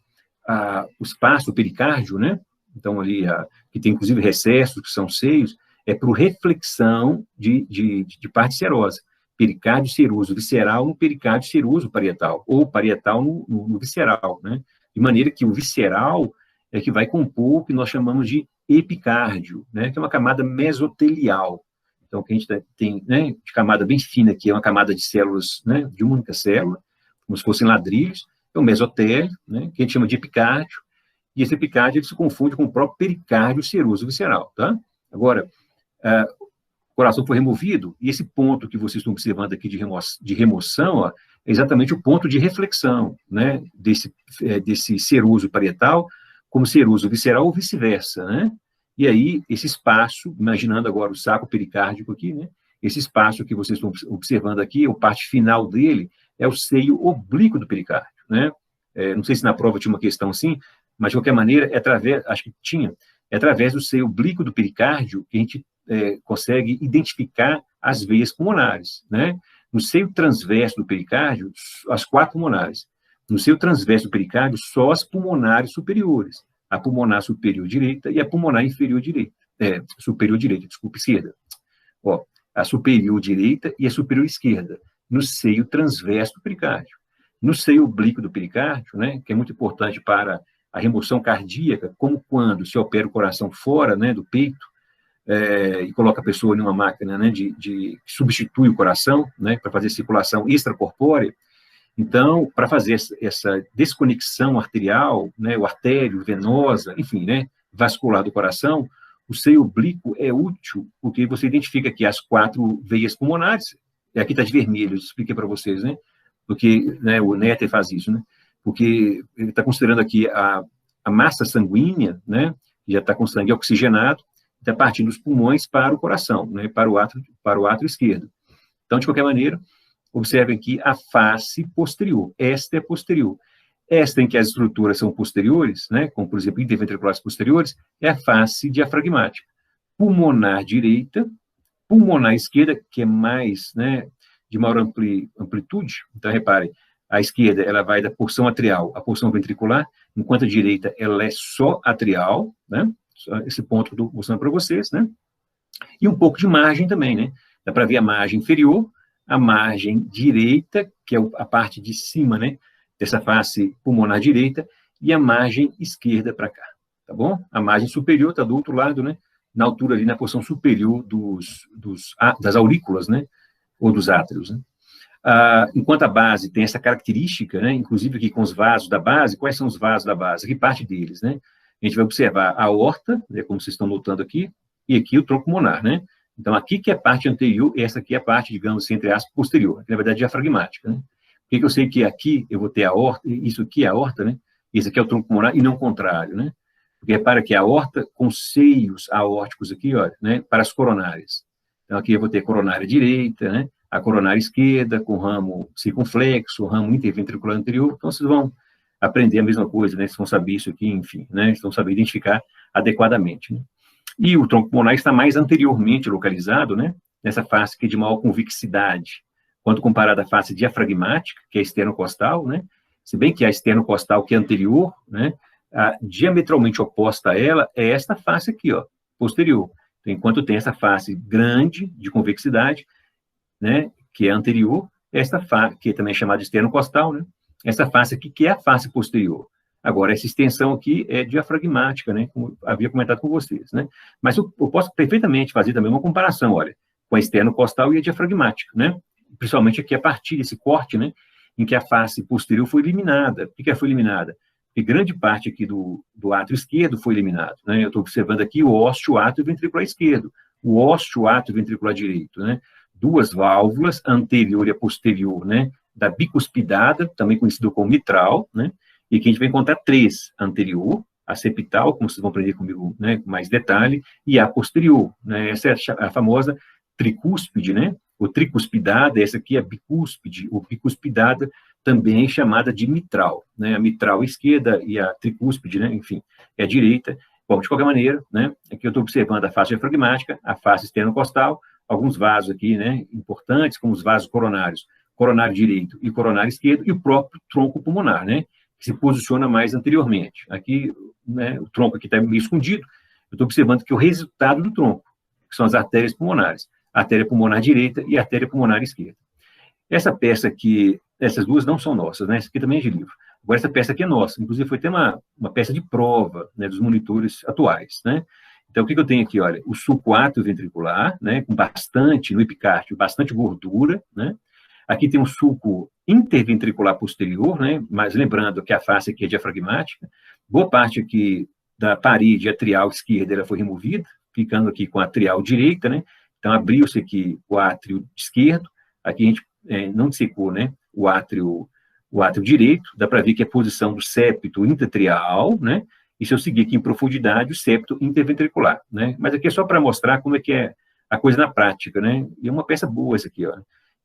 o espaço do pericárdio, né? Então, ali, que tem inclusive recessos, que são seios, é por reflexão de parte serosa. Pericárdio seroso visceral no pericárdio seroso parietal, ou parietal no visceral, né? De maneira que o visceral é que vai compor o que nós chamamos de epicárdio, né? Que é uma camada mesotelial. Então, o que a gente tem, né, de camada bem fina aqui, é uma camada de células, né, de uma única célula, como se fossem ladrilhos, é o mesotélio, né, que a gente chama de epicárdio, e esse epicárdio ele se confunde com o próprio pericárdio seroso visceral, tá? Agora, o coração foi removido, e esse ponto que vocês estão observando aqui de remoção, ó, é exatamente o ponto de reflexão, né, desse seroso parietal como seroso visceral ou vice-versa, né? E aí, esse espaço, imaginando agora o saco pericárdico aqui, né? Esse espaço que vocês estão observando aqui, a parte final dele, é o seio oblíquo do pericárdio, né? Não sei se na prova tinha uma questão assim, mas, de qualquer maneira, acho que tinha, é através do seio oblíquo do pericárdio que a gente consegue identificar as veias pulmonares, né? No seio transverso do pericárdio, as 4 pulmonares. No seio transverso do pericárdio, só as pulmonares superiores. A pulmonar superior direita e a pulmonar inferior direita. Superior direita, desculpa, esquerda. Ó, a superior direita e a superior esquerda, no seio transverso do pericárdio. No seio oblíquo do pericárdio, né, que é muito importante para a remoção cardíaca, como quando se opera o coração fora, né, do peito, e coloca a pessoa em uma máquina, né, que substitui o coração, né, para fazer circulação extracorpórea. Então, para fazer essa desconexão arterial, né, o artério, venosa, enfim, né, vascular do coração, o seio oblíquo é útil, porque você identifica aqui as 4 veias pulmonares, aqui está de vermelho, eu expliquei para vocês, né, porque, né, o Néter faz isso, né, porque ele está considerando aqui a massa sanguínea, né, que já está com sangue oxigenado, está partindo dos pulmões para o coração, né, para o átrio esquerdo. Então, de qualquer maneira, observem aqui a face posterior. Esta é posterior. Esta em que as estruturas são posteriores, né, como, por exemplo, interventriculares posteriores, é a face diafragmática. Pulmonar direita, pulmonar esquerda, que é mais, né, de maior amplitude. Então, reparem, a esquerda ela vai da porção atrial à porção ventricular, enquanto a direita ela é só atrial, né? Esse ponto que eu estou mostrando para vocês, né? E um pouco de margem também, né? Dá para ver a margem inferior, a margem direita, que é a parte de cima, né, dessa face pulmonar direita, e a margem esquerda para cá, tá bom? A margem superior está do outro lado, né, na altura ali, na porção superior das aurículas, né, ou dos átrios, né? Enquanto a base tem essa característica, né, inclusive aqui com os vasos da base, quais são os vasos da base? Aqui parte deles, né? A gente vai observar a aorta, né, como vocês estão notando aqui, e aqui o tronco pulmonar, né? Então, aqui que é a parte anterior, e essa aqui é a parte, digamos, entre aspas, posterior, que na verdade é diafragmática, né? Por que eu sei que aqui eu vou ter a aorta, isso aqui é a aorta, né? Esse aqui é o tronco pulmonar, e não o contrário, né? Porque repara que a aorta com seios aórticos aqui, olha, né, para as coronárias. Então, aqui eu vou ter a coronária direita, né? A coronária esquerda, com ramo circunflexo, ramo interventricular anterior. Então, vocês vão aprender a mesma coisa, né? Vocês vão saber isso aqui, enfim, né? Vocês vão saber identificar adequadamente, né? E o tronco pulmonar está mais anteriormente localizado, né? Nessa face que é de maior convexidade, quando comparado à face diafragmática, que é a esternocostal, né? Se bem que a esternocostal, que é anterior, né? Diametralmente oposta a ela é esta face aqui, ó, posterior. Então, enquanto tem essa face grande de convexidade, né? Que é anterior, esta face, que também é chamada de esternocostal, né? Essa face aqui, que é a face posterior. Agora, essa extensão aqui é diafragmática, né? Como havia comentado com vocês, né? Mas eu posso perfeitamente fazer também uma comparação, olha, com a esternocostal e a diafragmática, né? Principalmente aqui a partir desse corte, né? Em que a face posterior foi eliminada. Por que ela foi eliminada? Porque grande parte aqui do átrio esquerdo foi eliminado, né? Eu estou observando aqui o ósseo átrio ventricular esquerdo, o ósseo átrio ventricular direito, né? Duas válvulas, anterior e a posterior, né? Da bicuspidada, também conhecido como mitral, né? E que a gente vai encontrar três: anterior, a septal, como vocês vão aprender comigo, né, com mais detalhe, e a posterior, né? Essa é a famosa tricúspide, né? O tricuspidada, essa aqui é a bicúspide, ou bicuspidada, também chamada de mitral, né? A mitral esquerda e a tricúspide, né? Enfim, é a direita. Bom, de qualquer maneira, né? Aqui eu estou observando a face diafragmática, a face esternocostal, alguns vasos aqui, né? Importantes, como os vasos coronários, coronário direito e coronário esquerdo, e o próprio tronco pulmonar, né? Que se posiciona mais anteriormente. Aqui, né? O tronco aqui está meio escondido. Eu estou observando que o resultado do tronco, que são as artérias pulmonares, a artéria pulmonar direita e a artéria pulmonar esquerda. Essa peça aqui, essas duas não são nossas, né? Essa aqui também é de livro. Agora, essa peça aqui é nossa. Inclusive, foi até uma peça de prova, né, dos monitores atuais, né? Então, o que eu tenho aqui? Olha, o sulco atrioventricular, né, com bastante, no epicárdio, bastante gordura, né? Aqui tem um sulco interventricular posterior, né? Mas lembrando que a face aqui é diafragmática. Boa parte aqui da parede atrial esquerda ela foi removida, ficando aqui com a atrial direita, né? Então, abriu-se aqui o átrio esquerdo. Aqui a gente não dissecou, né? O átrio direito. Dá para ver que é a posição do septo intratrial, né? E se eu seguir aqui em profundidade, o septo interventricular, né? Mas aqui é só para mostrar como é que é a coisa na prática, né? E é uma peça boa essa aqui, ó.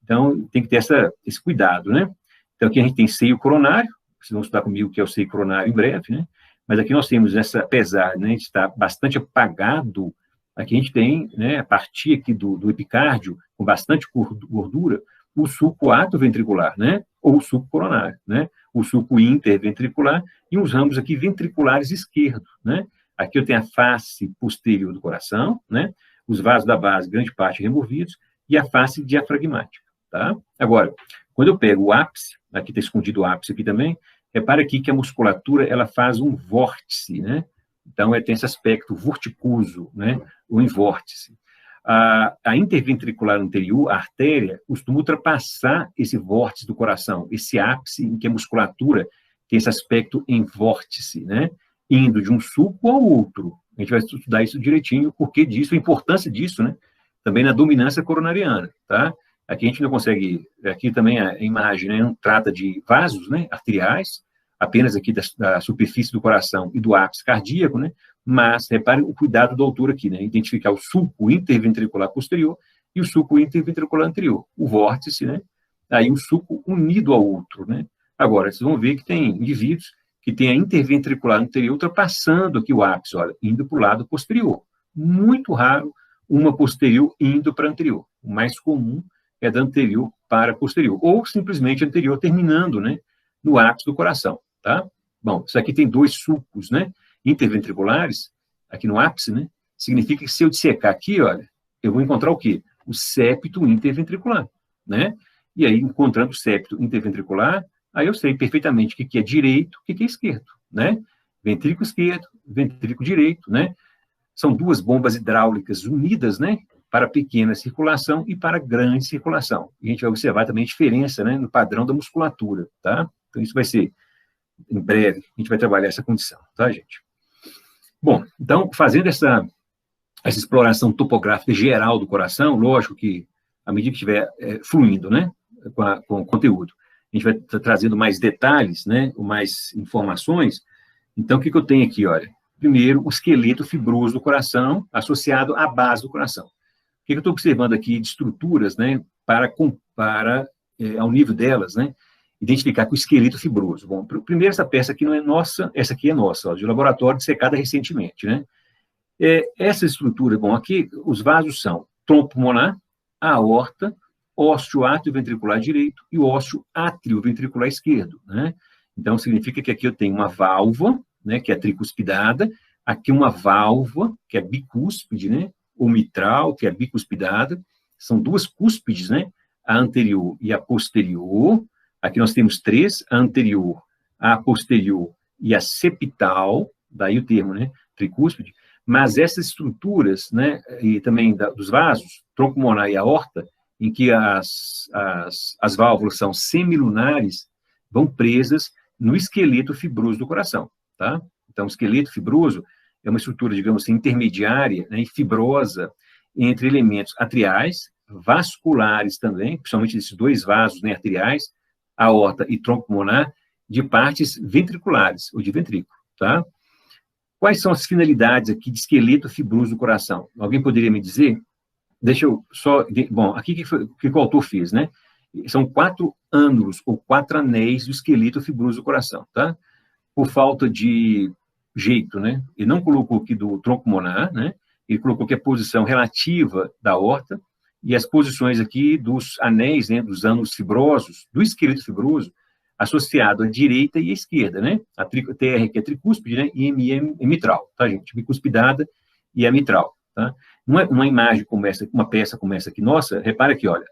Então, tem que ter esse cuidado, né? Então, aqui a gente tem seio coronário. Vocês vão estudar comigo o que é o seio coronário em breve, né? Mas aqui nós temos apesar, né, de estar bastante apagado, aqui a gente tem, né, a partir aqui do epicárdio, com bastante gordura, o sulco atrioventricular, né, ou o sulco coronário, né, o sulco interventricular e uns ramos aqui ventriculares esquerdos, né. Aqui eu tenho a face posterior do coração, né, os vasos da base, grande parte removidos, e a face diafragmática, tá? Agora, quando eu pego o ápice, aqui está escondido o ápice aqui também, repara aqui que a musculatura, ela faz um vórtice, né? Então, tem esse aspecto vorticoso, né? Ou em vórtice. A interventricular anterior, a artéria, costuma ultrapassar esse vórtice do coração, esse ápice em que a musculatura tem esse aspecto em vórtice, né? Indo de um sulco ao outro. A gente vai estudar isso direitinho, o porquê disso, a importância disso, né? Também na dominância coronariana, tá? Aqui a gente não consegue, aqui também a imagem, né, não trata de vasos, né, arteriais, apenas aqui da superfície do coração e do ápice cardíaco, né, mas repare o cuidado do autor aqui, né, identificar o sulco interventricular posterior e o sulco interventricular anterior, o vórtice, né, aí o sulco unido ao outro, né. Agora, vocês vão ver que tem indivíduos que têm a interventricular anterior ultrapassando aqui o ápice, olha, indo para o lado posterior. Muito raro uma posterior indo para anterior. O mais comum é da anterior para posterior, ou simplesmente anterior terminando, né, no ápice do coração, tá? Bom, isso aqui tem dois sulcos, né, interventriculares, aqui no ápice, né, significa que se eu dissecar aqui, olha, eu vou encontrar o quê? O septo interventricular, né? E aí, encontrando o septo interventricular, aí eu sei perfeitamente o que é direito, o que é esquerdo, né? Ventrículo esquerdo, ventrículo direito, né? São duas bombas hidráulicas unidas, né, para pequena circulação e para grande circulação. E a gente vai observar também a diferença, né, no padrão da musculatura, tá? Então, isso vai ser, em breve, a gente vai trabalhar essa condição, tá, gente? Bom, então, fazendo essa exploração topográfica geral do coração, lógico que, à medida que estiver fluindo, né, com o conteúdo, a gente vai trazendo mais detalhes, né, ou mais informações. Então, o que eu tenho aqui, olha? Primeiro, o esqueleto fibroso do coração, associado à base do coração. O que eu estou observando aqui de estruturas, né, para ao nível delas, né, identificar com o esqueleto fibroso. Bom, primeiro, essa peça aqui não é nossa, essa aqui é nossa, ó, de laboratório, dissecada recentemente, né. Essa estrutura, bom, aqui os vasos são trombo pulmonar, a aorta, ósseo atrioventricular direito e ósseo atrioventricular esquerdo, né. Então, significa que aqui eu tenho uma válvula, né, que é tricuspidada, aqui uma válvula, que é bicúspide, né, ou mitral, que é bicuspidada, são duas cúspides, né, a anterior e a posterior. Aqui nós temos três, a anterior, a posterior e a septal, daí o termo, né, tricúspide, mas essas estruturas, né, e também dos vasos, tronco pulmonar e aorta, em que as válvulas são semilunares, vão presas no esqueleto fibroso do coração, tá? Então, o esqueleto fibroso é uma estrutura, digamos assim, intermediária, né, e fibrosa entre elementos atriais, vasculares também, principalmente esses dois vasos, né, arteriais, aorta e tronco pulmonar, de partes ventriculares, ou de ventrículo, tá? Quais são as finalidades aqui de esqueleto fibroso do coração? Alguém poderia me dizer? Deixa eu só... Bom, aqui o que o autor fez, né? São 4 ânulos, ou 4 anéis do esqueleto fibroso do coração, tá? Por falta de jeito, né? Ele não colocou aqui do tronco pulmonar, né? Ele colocou aqui a posição relativa da aorta e as posições aqui dos anéis, né? Dos ânulos fibrosos, do esqueleto fibroso, associado à direita e à esquerda, né? A TR, que é tricúspide, né? E MM é mitral, tá, gente? Bicuspidada e a mitral, tá? Uma imagem como essa, uma peça como essa aqui, nossa, repara aqui, olha,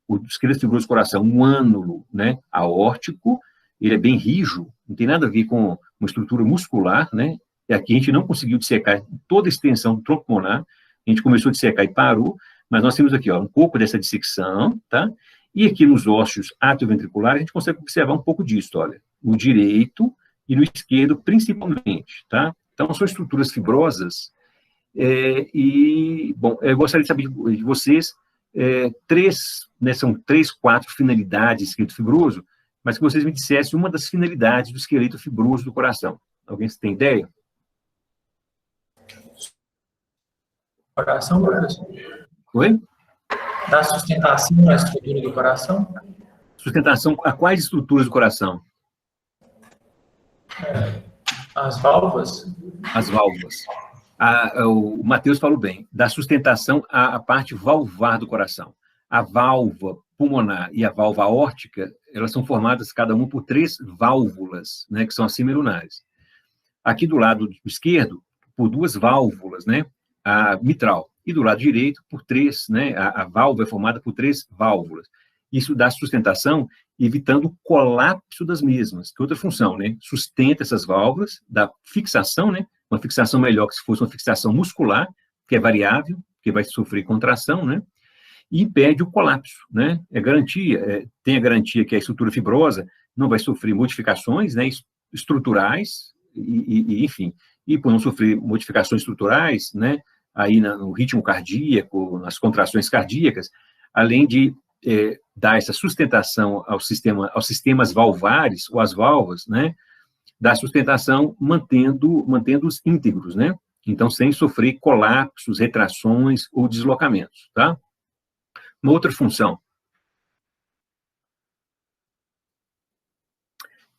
o esqueleto fibroso do coração, um ânulo, né? Aórtico, ele é bem rijo, não tem nada a ver com uma estrutura muscular, né? E aqui a gente não conseguiu dissecar toda a extensão do tronco pulmonar, a gente começou a dissecar e parou, mas nós temos aqui, ó, um pouco dessa dissecção, tá? E aqui nos ósseos atrioventriculares, a gente consegue observar um pouco disso, olha, no direito e no esquerdo, principalmente, tá? Então, são estruturas fibrosas, bom, eu gostaria de saber de vocês, né, são 3, 4 finalidades do esqueleto fibroso, mas que vocês me dissessem uma das finalidades do esqueleto fibroso do coração. Alguém tem ideia? Coração, professor? Oi? Dá sustentação na estrutura do coração? Sustentação a quais estruturas do coração? As válvulas? As válvulas. O Matheus falou bem, dá sustentação à parte valvar do coração. A válvula pulmonar e a válvula aórtica, elas são formadas, cada uma, por 3 válvulas, né, que são as semilunares. Aqui do lado esquerdo, por 2 válvulas, né, a mitral. E do lado direito, por 3, né, a válvula é formada por 3 válvulas. Isso dá sustentação, evitando o colapso das mesmas, que é outra função, né, sustenta essas válvulas, dá fixação, né, uma fixação melhor que se fosse uma fixação muscular, que é variável, que vai sofrer contração, né, e impede o colapso, né? Tem a garantia que a estrutura fibrosa não vai sofrer modificações, né, estruturais, enfim, e por não sofrer modificações estruturais, né, aí no ritmo cardíaco, nas contrações cardíacas, além de dar essa sustentação aos sistemas valvares, ou às válvulas, né, dar sustentação mantendo-os íntegros, né, então sem sofrer colapsos, retrações ou deslocamentos, tá? Uma outra função,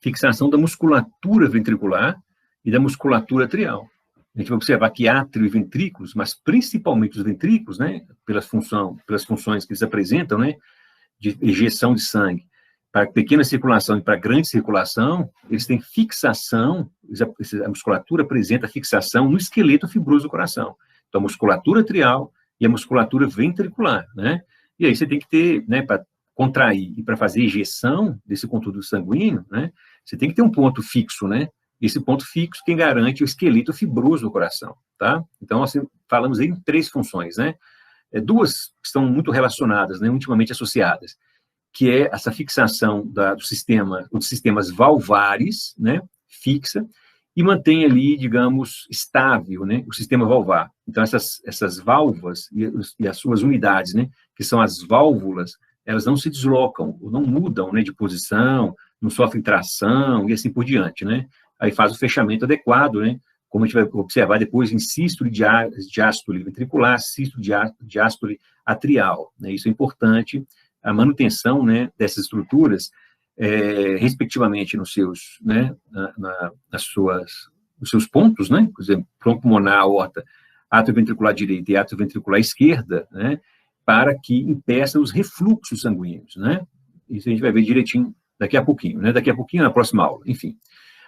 fixação da musculatura ventricular e da musculatura atrial. A gente vai observar que átrio e ventrículos, mas principalmente os ventrículos, né, pelas funções que eles apresentam, né, de ejeção de sangue para pequena circulação e para grande circulação, eles têm fixação, a musculatura apresenta fixação no esqueleto fibroso do coração. Então, a musculatura atrial e a musculatura ventricular, né? E aí você tem que ter, né, para contrair e para fazer ejeção desse conteúdo sanguíneo, né, você tem que ter um ponto fixo, né? Esse ponto fixo quem garante o esqueleto fibroso do coração, tá? Então, assim, falamos aí em 3 funções, né? 2 que estão muito relacionadas, né, intimamente associadas, que é essa fixação dos sistemas valvares, né, fixa, e mantém ali, digamos, estável, né, o sistema valvar. Então, essas válvulas e as suas unidades, né, que são as válvulas, elas não se deslocam, ou não mudam, né, de posição, não sofrem tração, e assim por diante, né. Aí faz o fechamento adequado, né, como a gente vai observar depois em sístole diástole ventricular, sístole diástole atrial, né? Isso é importante, a manutenção, né, dessas estruturas, respectivamente nos seus, né, nos seus pontos, né, por exemplo, tronco pulmonar, aorta, átrio ventricular direito e átrio ventricular esquerda, né, para que impeça os refluxos sanguíneos, né? Isso a gente vai ver direitinho daqui a pouquinho, né? Daqui a pouquinho na próxima aula, enfim.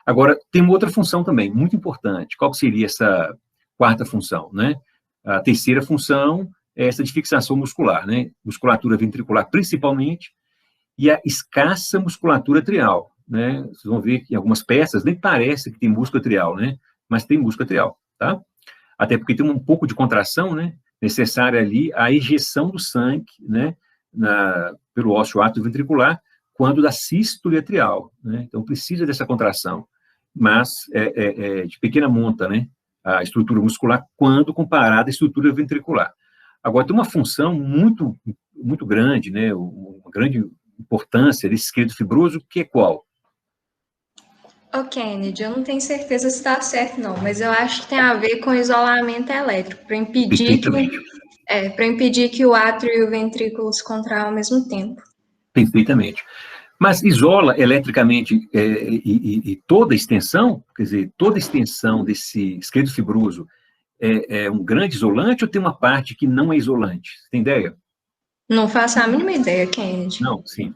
Agora, tem uma outra função também, muito importante. Qual seria essa quarta função, né? A terceira função é essa de fixação muscular, né? Musculatura ventricular principalmente, e a escassa musculatura atrial, né? Vocês vão ver que em algumas peças nem parece que tem músculo atrial, né? Mas tem músculo atrial, tá? Até porque tem um pouco de contração, né? Necessária ali a ejeção do sangue, né? Pelo ósseo atrioventricular, quando da sístole atrial, né? Então precisa dessa contração, mas de pequena monta, né? A estrutura muscular quando comparada à estrutura ventricular. Agora, tem uma função muito, muito grande, né? Uma grande importância desse esqueleto fibroso, que é qual? Kennedy, eu não tenho certeza se está certo, não, mas eu acho que tem a ver com isolamento elétrico, para impedir que o átrio e o ventrículo se contraam ao mesmo tempo. Perfeitamente. Mas isola eletricamente e toda a extensão, quer dizer, toda a extensão desse esqueleto fibroso é um grande isolante ou tem uma parte que não é isolante? Você tem ideia? Não faço a mínima ideia, Kennedy. Não, sim.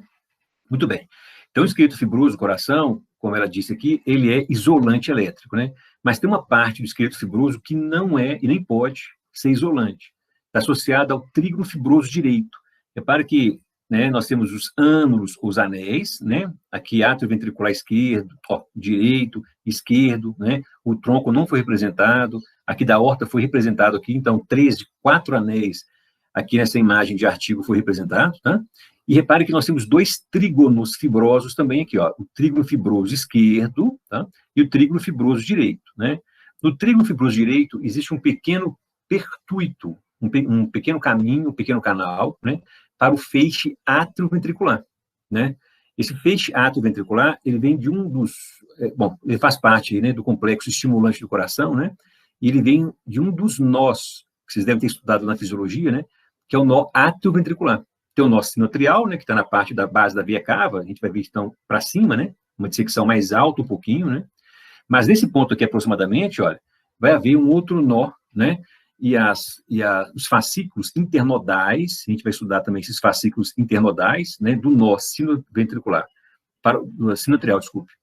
Muito bem. Então, o esqueleto fibroso do coração, como ela disse aqui, ele é isolante elétrico, né? Mas tem uma parte do esqueleto fibroso que não é e nem pode ser isolante. Está associada ao trígono fibroso direito. Repare que, né, nós temos os ânulos, os anéis, né? Aqui, átrio ventricular esquerdo, direito, esquerdo, né? O tronco não foi representado. Aqui da aorta foi representado aqui, então, 3 de 4 anéis aqui nessa imagem de artigo foi representado, tá? E repare que nós temos 2 trígonos fibrosos também aqui, ó, o trígono fibroso esquerdo, tá? E o trígono fibroso direito, né? No trígono fibroso direito existe um pequeno pertuito, um pequeno caminho, um pequeno canal, né? Para o feixe atrioventricular, né? Esse feixe atrioventricular, ele vem de um dos, ele faz parte, né, do complexo estimulante do coração, né? E ele vem de um dos nós, que vocês devem ter estudado na fisiologia, né? Que é o nó atrioventricular. Tem o nó sinoatrial, né, que está na parte da base da veia cava, a gente vai ver então para cima, né, uma dissecção mais alta um pouquinho, né, mas nesse ponto aqui aproximadamente, olha, vai haver um outro nó, né, e os fascículos internodais, a gente vai estudar também esses fascículos internodais, né, do nó sinoventricular, do sinoatrial, desculpe,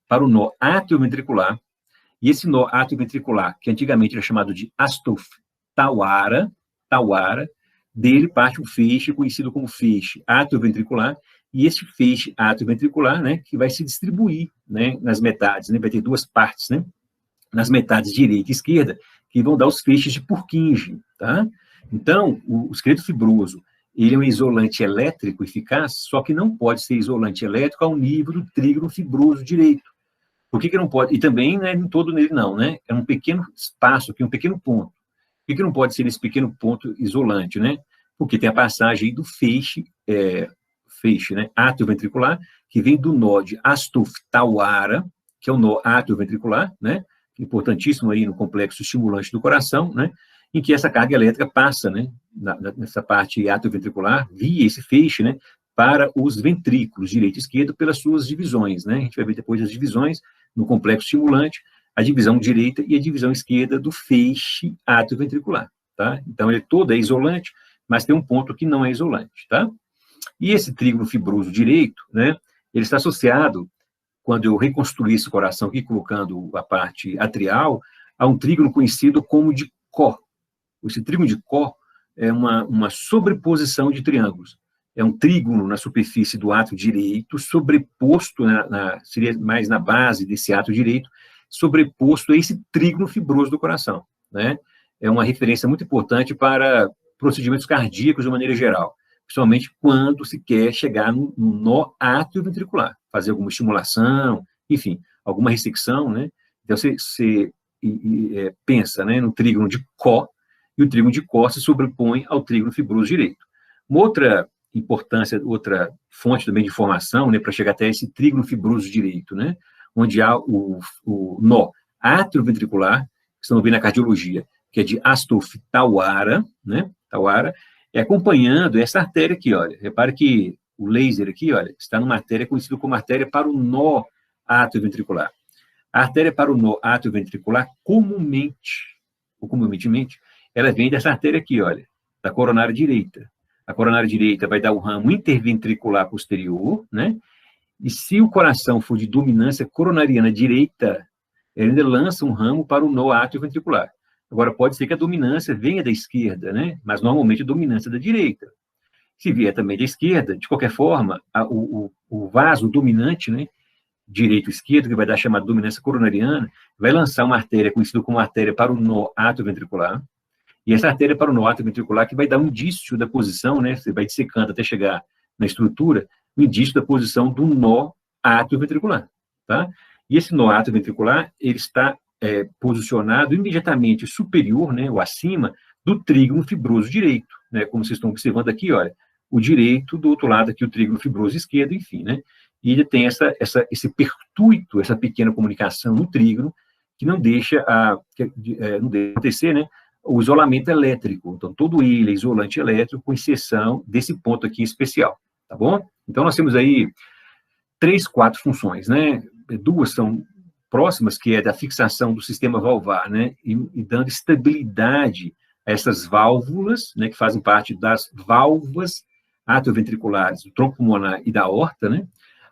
para o nó atrioventricular, e esse nó atrioventricular, que antigamente era chamado de Astolf Tawara, dele parte um feixe conhecido como feixe atrioventricular, e esse feixe atrioventricular, né, que vai se distribuir, né, nas metades, né, vai ter 2 partes, né, nas metades direita e esquerda, que vão dar os feixes de Purkinje, tá? Então, o esqueleto fibroso, ele é um isolante elétrico eficaz, só que não pode ser isolante elétrico ao nível do trígono fibroso direito. Por que não pode? E também não é em todo nele não, né? É um pequeno espaço aqui, um pequeno ponto. Por que não pode ser esse pequeno ponto isolante, né? Porque tem a passagem aí do feixe, né, atrioventricular, que vem do nó de Astolf Tawara, que é o nó atrioventricular, né? Importantíssimo aí no complexo estimulante do coração, né? Em que essa carga elétrica passa, né? Nessa parte atrioventricular, via esse feixe, né? Para os ventrículos, direito e esquerdo, pelas suas divisões, né? A gente vai ver depois as divisões no complexo estimulante, a divisão direita e a divisão esquerda do feixe atrioventricular, tá? Então, ele todo é isolante, mas tem um ponto que não é isolante, tá? E esse trígono fibroso direito, né, ele está associado, quando eu reconstruí esse coração aqui, colocando a parte atrial, a um trígono conhecido como de Koch. Esse trígono de Koch é uma sobreposição de triângulos. É um trígono na superfície do átrio direito, sobreposto, seria mais na base desse átrio direito, sobreposto a esse trígono fibroso do coração, né? É uma referência muito importante para procedimentos cardíacos de maneira geral, principalmente quando se quer chegar no nó atrioventricular, fazer alguma estimulação, enfim, alguma ressecção, né? Então, você pensa, né, no trígono de Koch, e o trígono de Koch se sobrepõe ao trígono fibroso direito. Uma outra importância, outra fonte também de informação, né, para chegar até esse trígono fibroso direito, né, onde há o nó atrioventricular, estão vendo na cardiologia, que é de Astolfi Tawara, né? Tawara, acompanhando essa artéria aqui, olha. Repare que o laser aqui, olha, está numa artéria conhecida como artéria para o nó atrioventricular. A artéria para o nó atrioventricular, comumente, ela vem dessa artéria aqui, olha, da coronária direita. A coronária direita vai dar o ramo interventricular posterior, né? E se o coração for de dominância coronariana direita, ele ainda lança um ramo para o nó atrioventricular. Agora, pode ser que a dominância venha da esquerda, né? Mas normalmente a dominância é da direita. Se vier também da esquerda, de qualquer forma, o vaso dominante, né? Direito-esquerdo, que vai dar a chamada dominância coronariana, vai lançar uma artéria conhecida como artéria para o nó atrioventricular. E essa artéria para o nó atrioventricular que vai dar um indício da posição, né? Você vai dissecando até chegar na estrutura, o indício da posição do nó atrioventricular, tá? E esse nó atrioventricular, ele está posicionado imediatamente superior, né, ou acima, do trígono fibroso direito, né, como vocês estão observando aqui, olha, o direito, do outro lado aqui o trígono fibroso esquerdo, enfim, né, e ele tem esse pertuito, essa pequena comunicação no trígono, que não deixa acontecer, né, o isolamento elétrico. Então, todo ele é isolante elétrico, com exceção desse ponto aqui especial, tá bom? Então, nós temos aí 3, 4 funções, né, 2 são próximas, que é da fixação do sistema valvar, né, e dando estabilidade a essas válvulas, né, que fazem parte das válvulas atrioventriculares, do tronco pulmonar e da aorta, né.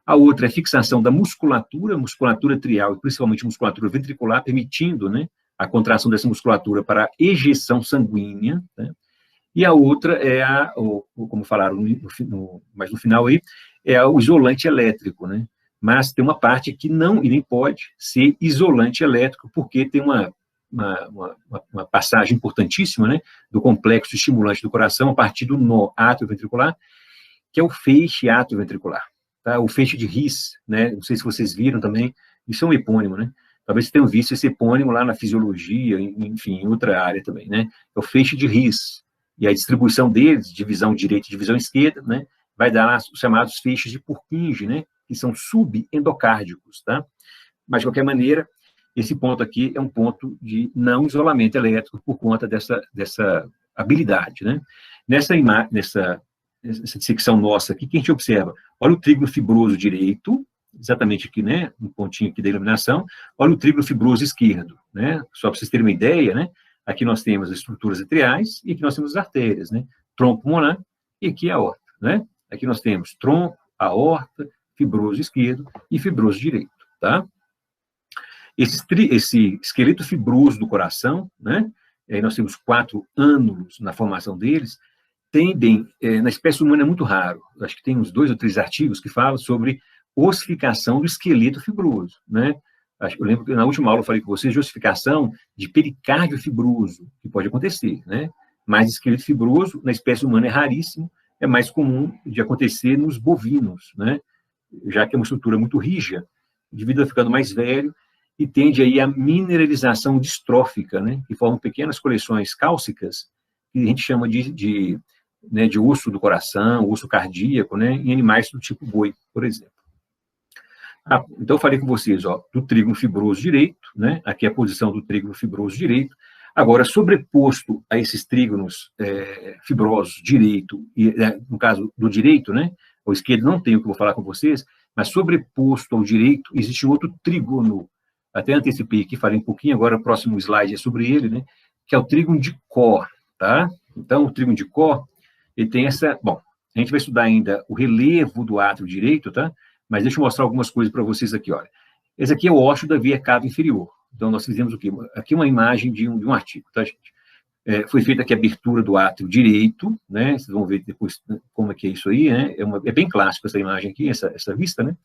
A outra é a fixação da musculatura trial, e principalmente musculatura ventricular, permitindo, né, a contração dessa musculatura para a ejeção sanguínea, né. E a outra é como falaram mas no final aí, é o isolante elétrico, né. Mas tem uma parte que não e nem pode ser isolante elétrico, porque tem uma passagem importantíssima, né, do complexo estimulante do coração a partir do nó atrioventricular, que é o feixe atrioventricular, tá? O feixe de His, né? Não sei se vocês viram também, isso é um epônimo, né? Talvez vocês tenham visto esse epônimo lá na fisiologia, enfim, em outra área também, né? É o feixe de His, e a distribuição deles, divisão direita e divisão esquerda, né, vai dar os chamados feixes de Purkinje, né, que são subendocárdicos, tá? Mas, de qualquer maneira, esse ponto aqui é um ponto de não isolamento elétrico por conta dessa habilidade, né? Nessa dissecção nossa aqui, que a gente observa, olha o trígono fibroso direito, exatamente aqui, né, um pontinho aqui da iluminação, olha o trígono fibroso esquerdo, né? Só para vocês terem uma ideia, né? Aqui nós temos as estruturas atriais e aqui nós temos as artérias, né? Tronco pulmonar e aqui a aorta, né? Aqui nós temos tronco, aorta, fibroso esquerdo e fibroso direito, tá? Esse esqueleto fibroso do coração, né? Aí nós temos 4 ânulos na formação deles, tendem, na espécie humana é muito raro, acho que tem uns 2 ou 3 artigos que falam sobre ossificação do esqueleto fibroso, né? Eu lembro que na última aula eu falei com vocês de ossificação de pericárdio fibroso, que pode acontecer, né? Mas esqueleto fibroso na espécie humana é raríssimo, é mais comum de acontecer nos bovinos, né? Já que é uma estrutura muito rígida, o indivíduo vai ficando mais velho e tende aí a mineralização distrófica, né? Que formam pequenas coleções cálcicas, que a gente chama de osso do coração, osso cardíaco, né? Em animais do tipo boi, por exemplo. Então, eu falei com vocês, ó, do trígono fibroso direito, né? Aqui é a posição do trígono fibroso direito. Agora, sobreposto a esses trígonos fibrosos direito, e, no caso do direito, né? O esquerdo não tem o que eu vou falar com vocês, mas sobreposto ao direito existe outro trígono. Até antecipei aqui, falei um pouquinho, agora o próximo slide é sobre ele, né? Que é o trígono de Koch, tá? Então, o trígono de Koch, ele tem essa... Bom, a gente vai estudar ainda o relevo do átrio direito, tá? Mas deixa eu mostrar algumas coisas para vocês aqui, olha. Esse aqui é o ósseo da veia cava inferior. Então, nós fizemos o quê? Aqui uma imagem de um artigo, tá, gente? Foi feita aqui a abertura do átrio direito, né? Vocês vão ver depois como é que é isso aí, né? É bem clássico essa imagem aqui, essa vista, né?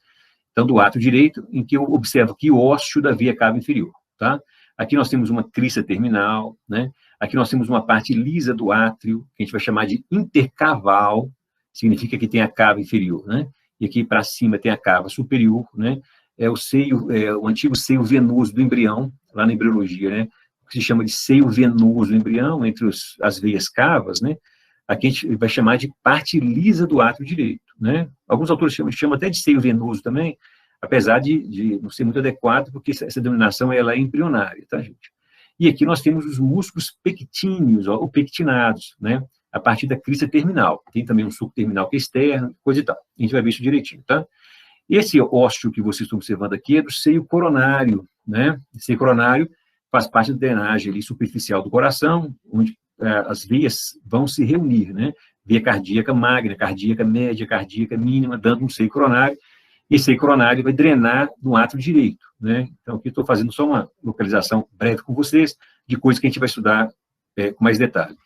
Então, do átrio direito, em que eu observo aqui o ósseo da veia cava inferior, tá? Aqui nós temos uma crista terminal, né? Aqui nós temos uma parte lisa do átrio, que a gente vai chamar de intercaval, significa que tem a cava inferior, né? E aqui para cima tem a cava superior, né? É o seio, o antigo seio venoso do embrião, lá na embriologia, né? Que se chama de seio venoso do embrião, entre as veias cavas, né? Aqui a gente vai chamar de parte lisa do átrio direito, né? Alguns autores chamam até de seio venoso também, apesar de não ser muito adequado, porque essa denominação ela é embrionária, tá, gente? E aqui nós temos os músculos pectíneos, ou pectinados, né? A partir da crista terminal. Tem também um sulco terminal que é externo, coisa e tal. A gente vai ver isso direitinho, tá? Esse ósseo que vocês estão observando aqui é do seio coronário, né? O seio coronário faz parte da drenagem ali superficial do coração, onde as veias vão se reunir, né? Veia cardíaca magna, cardíaca média, cardíaca mínima, dando um seio coronário. Esse seio coronário vai drenar no átrio direito, né? Então, aqui estou fazendo só uma localização breve com vocês de coisas que a gente vai estudar com mais detalhe.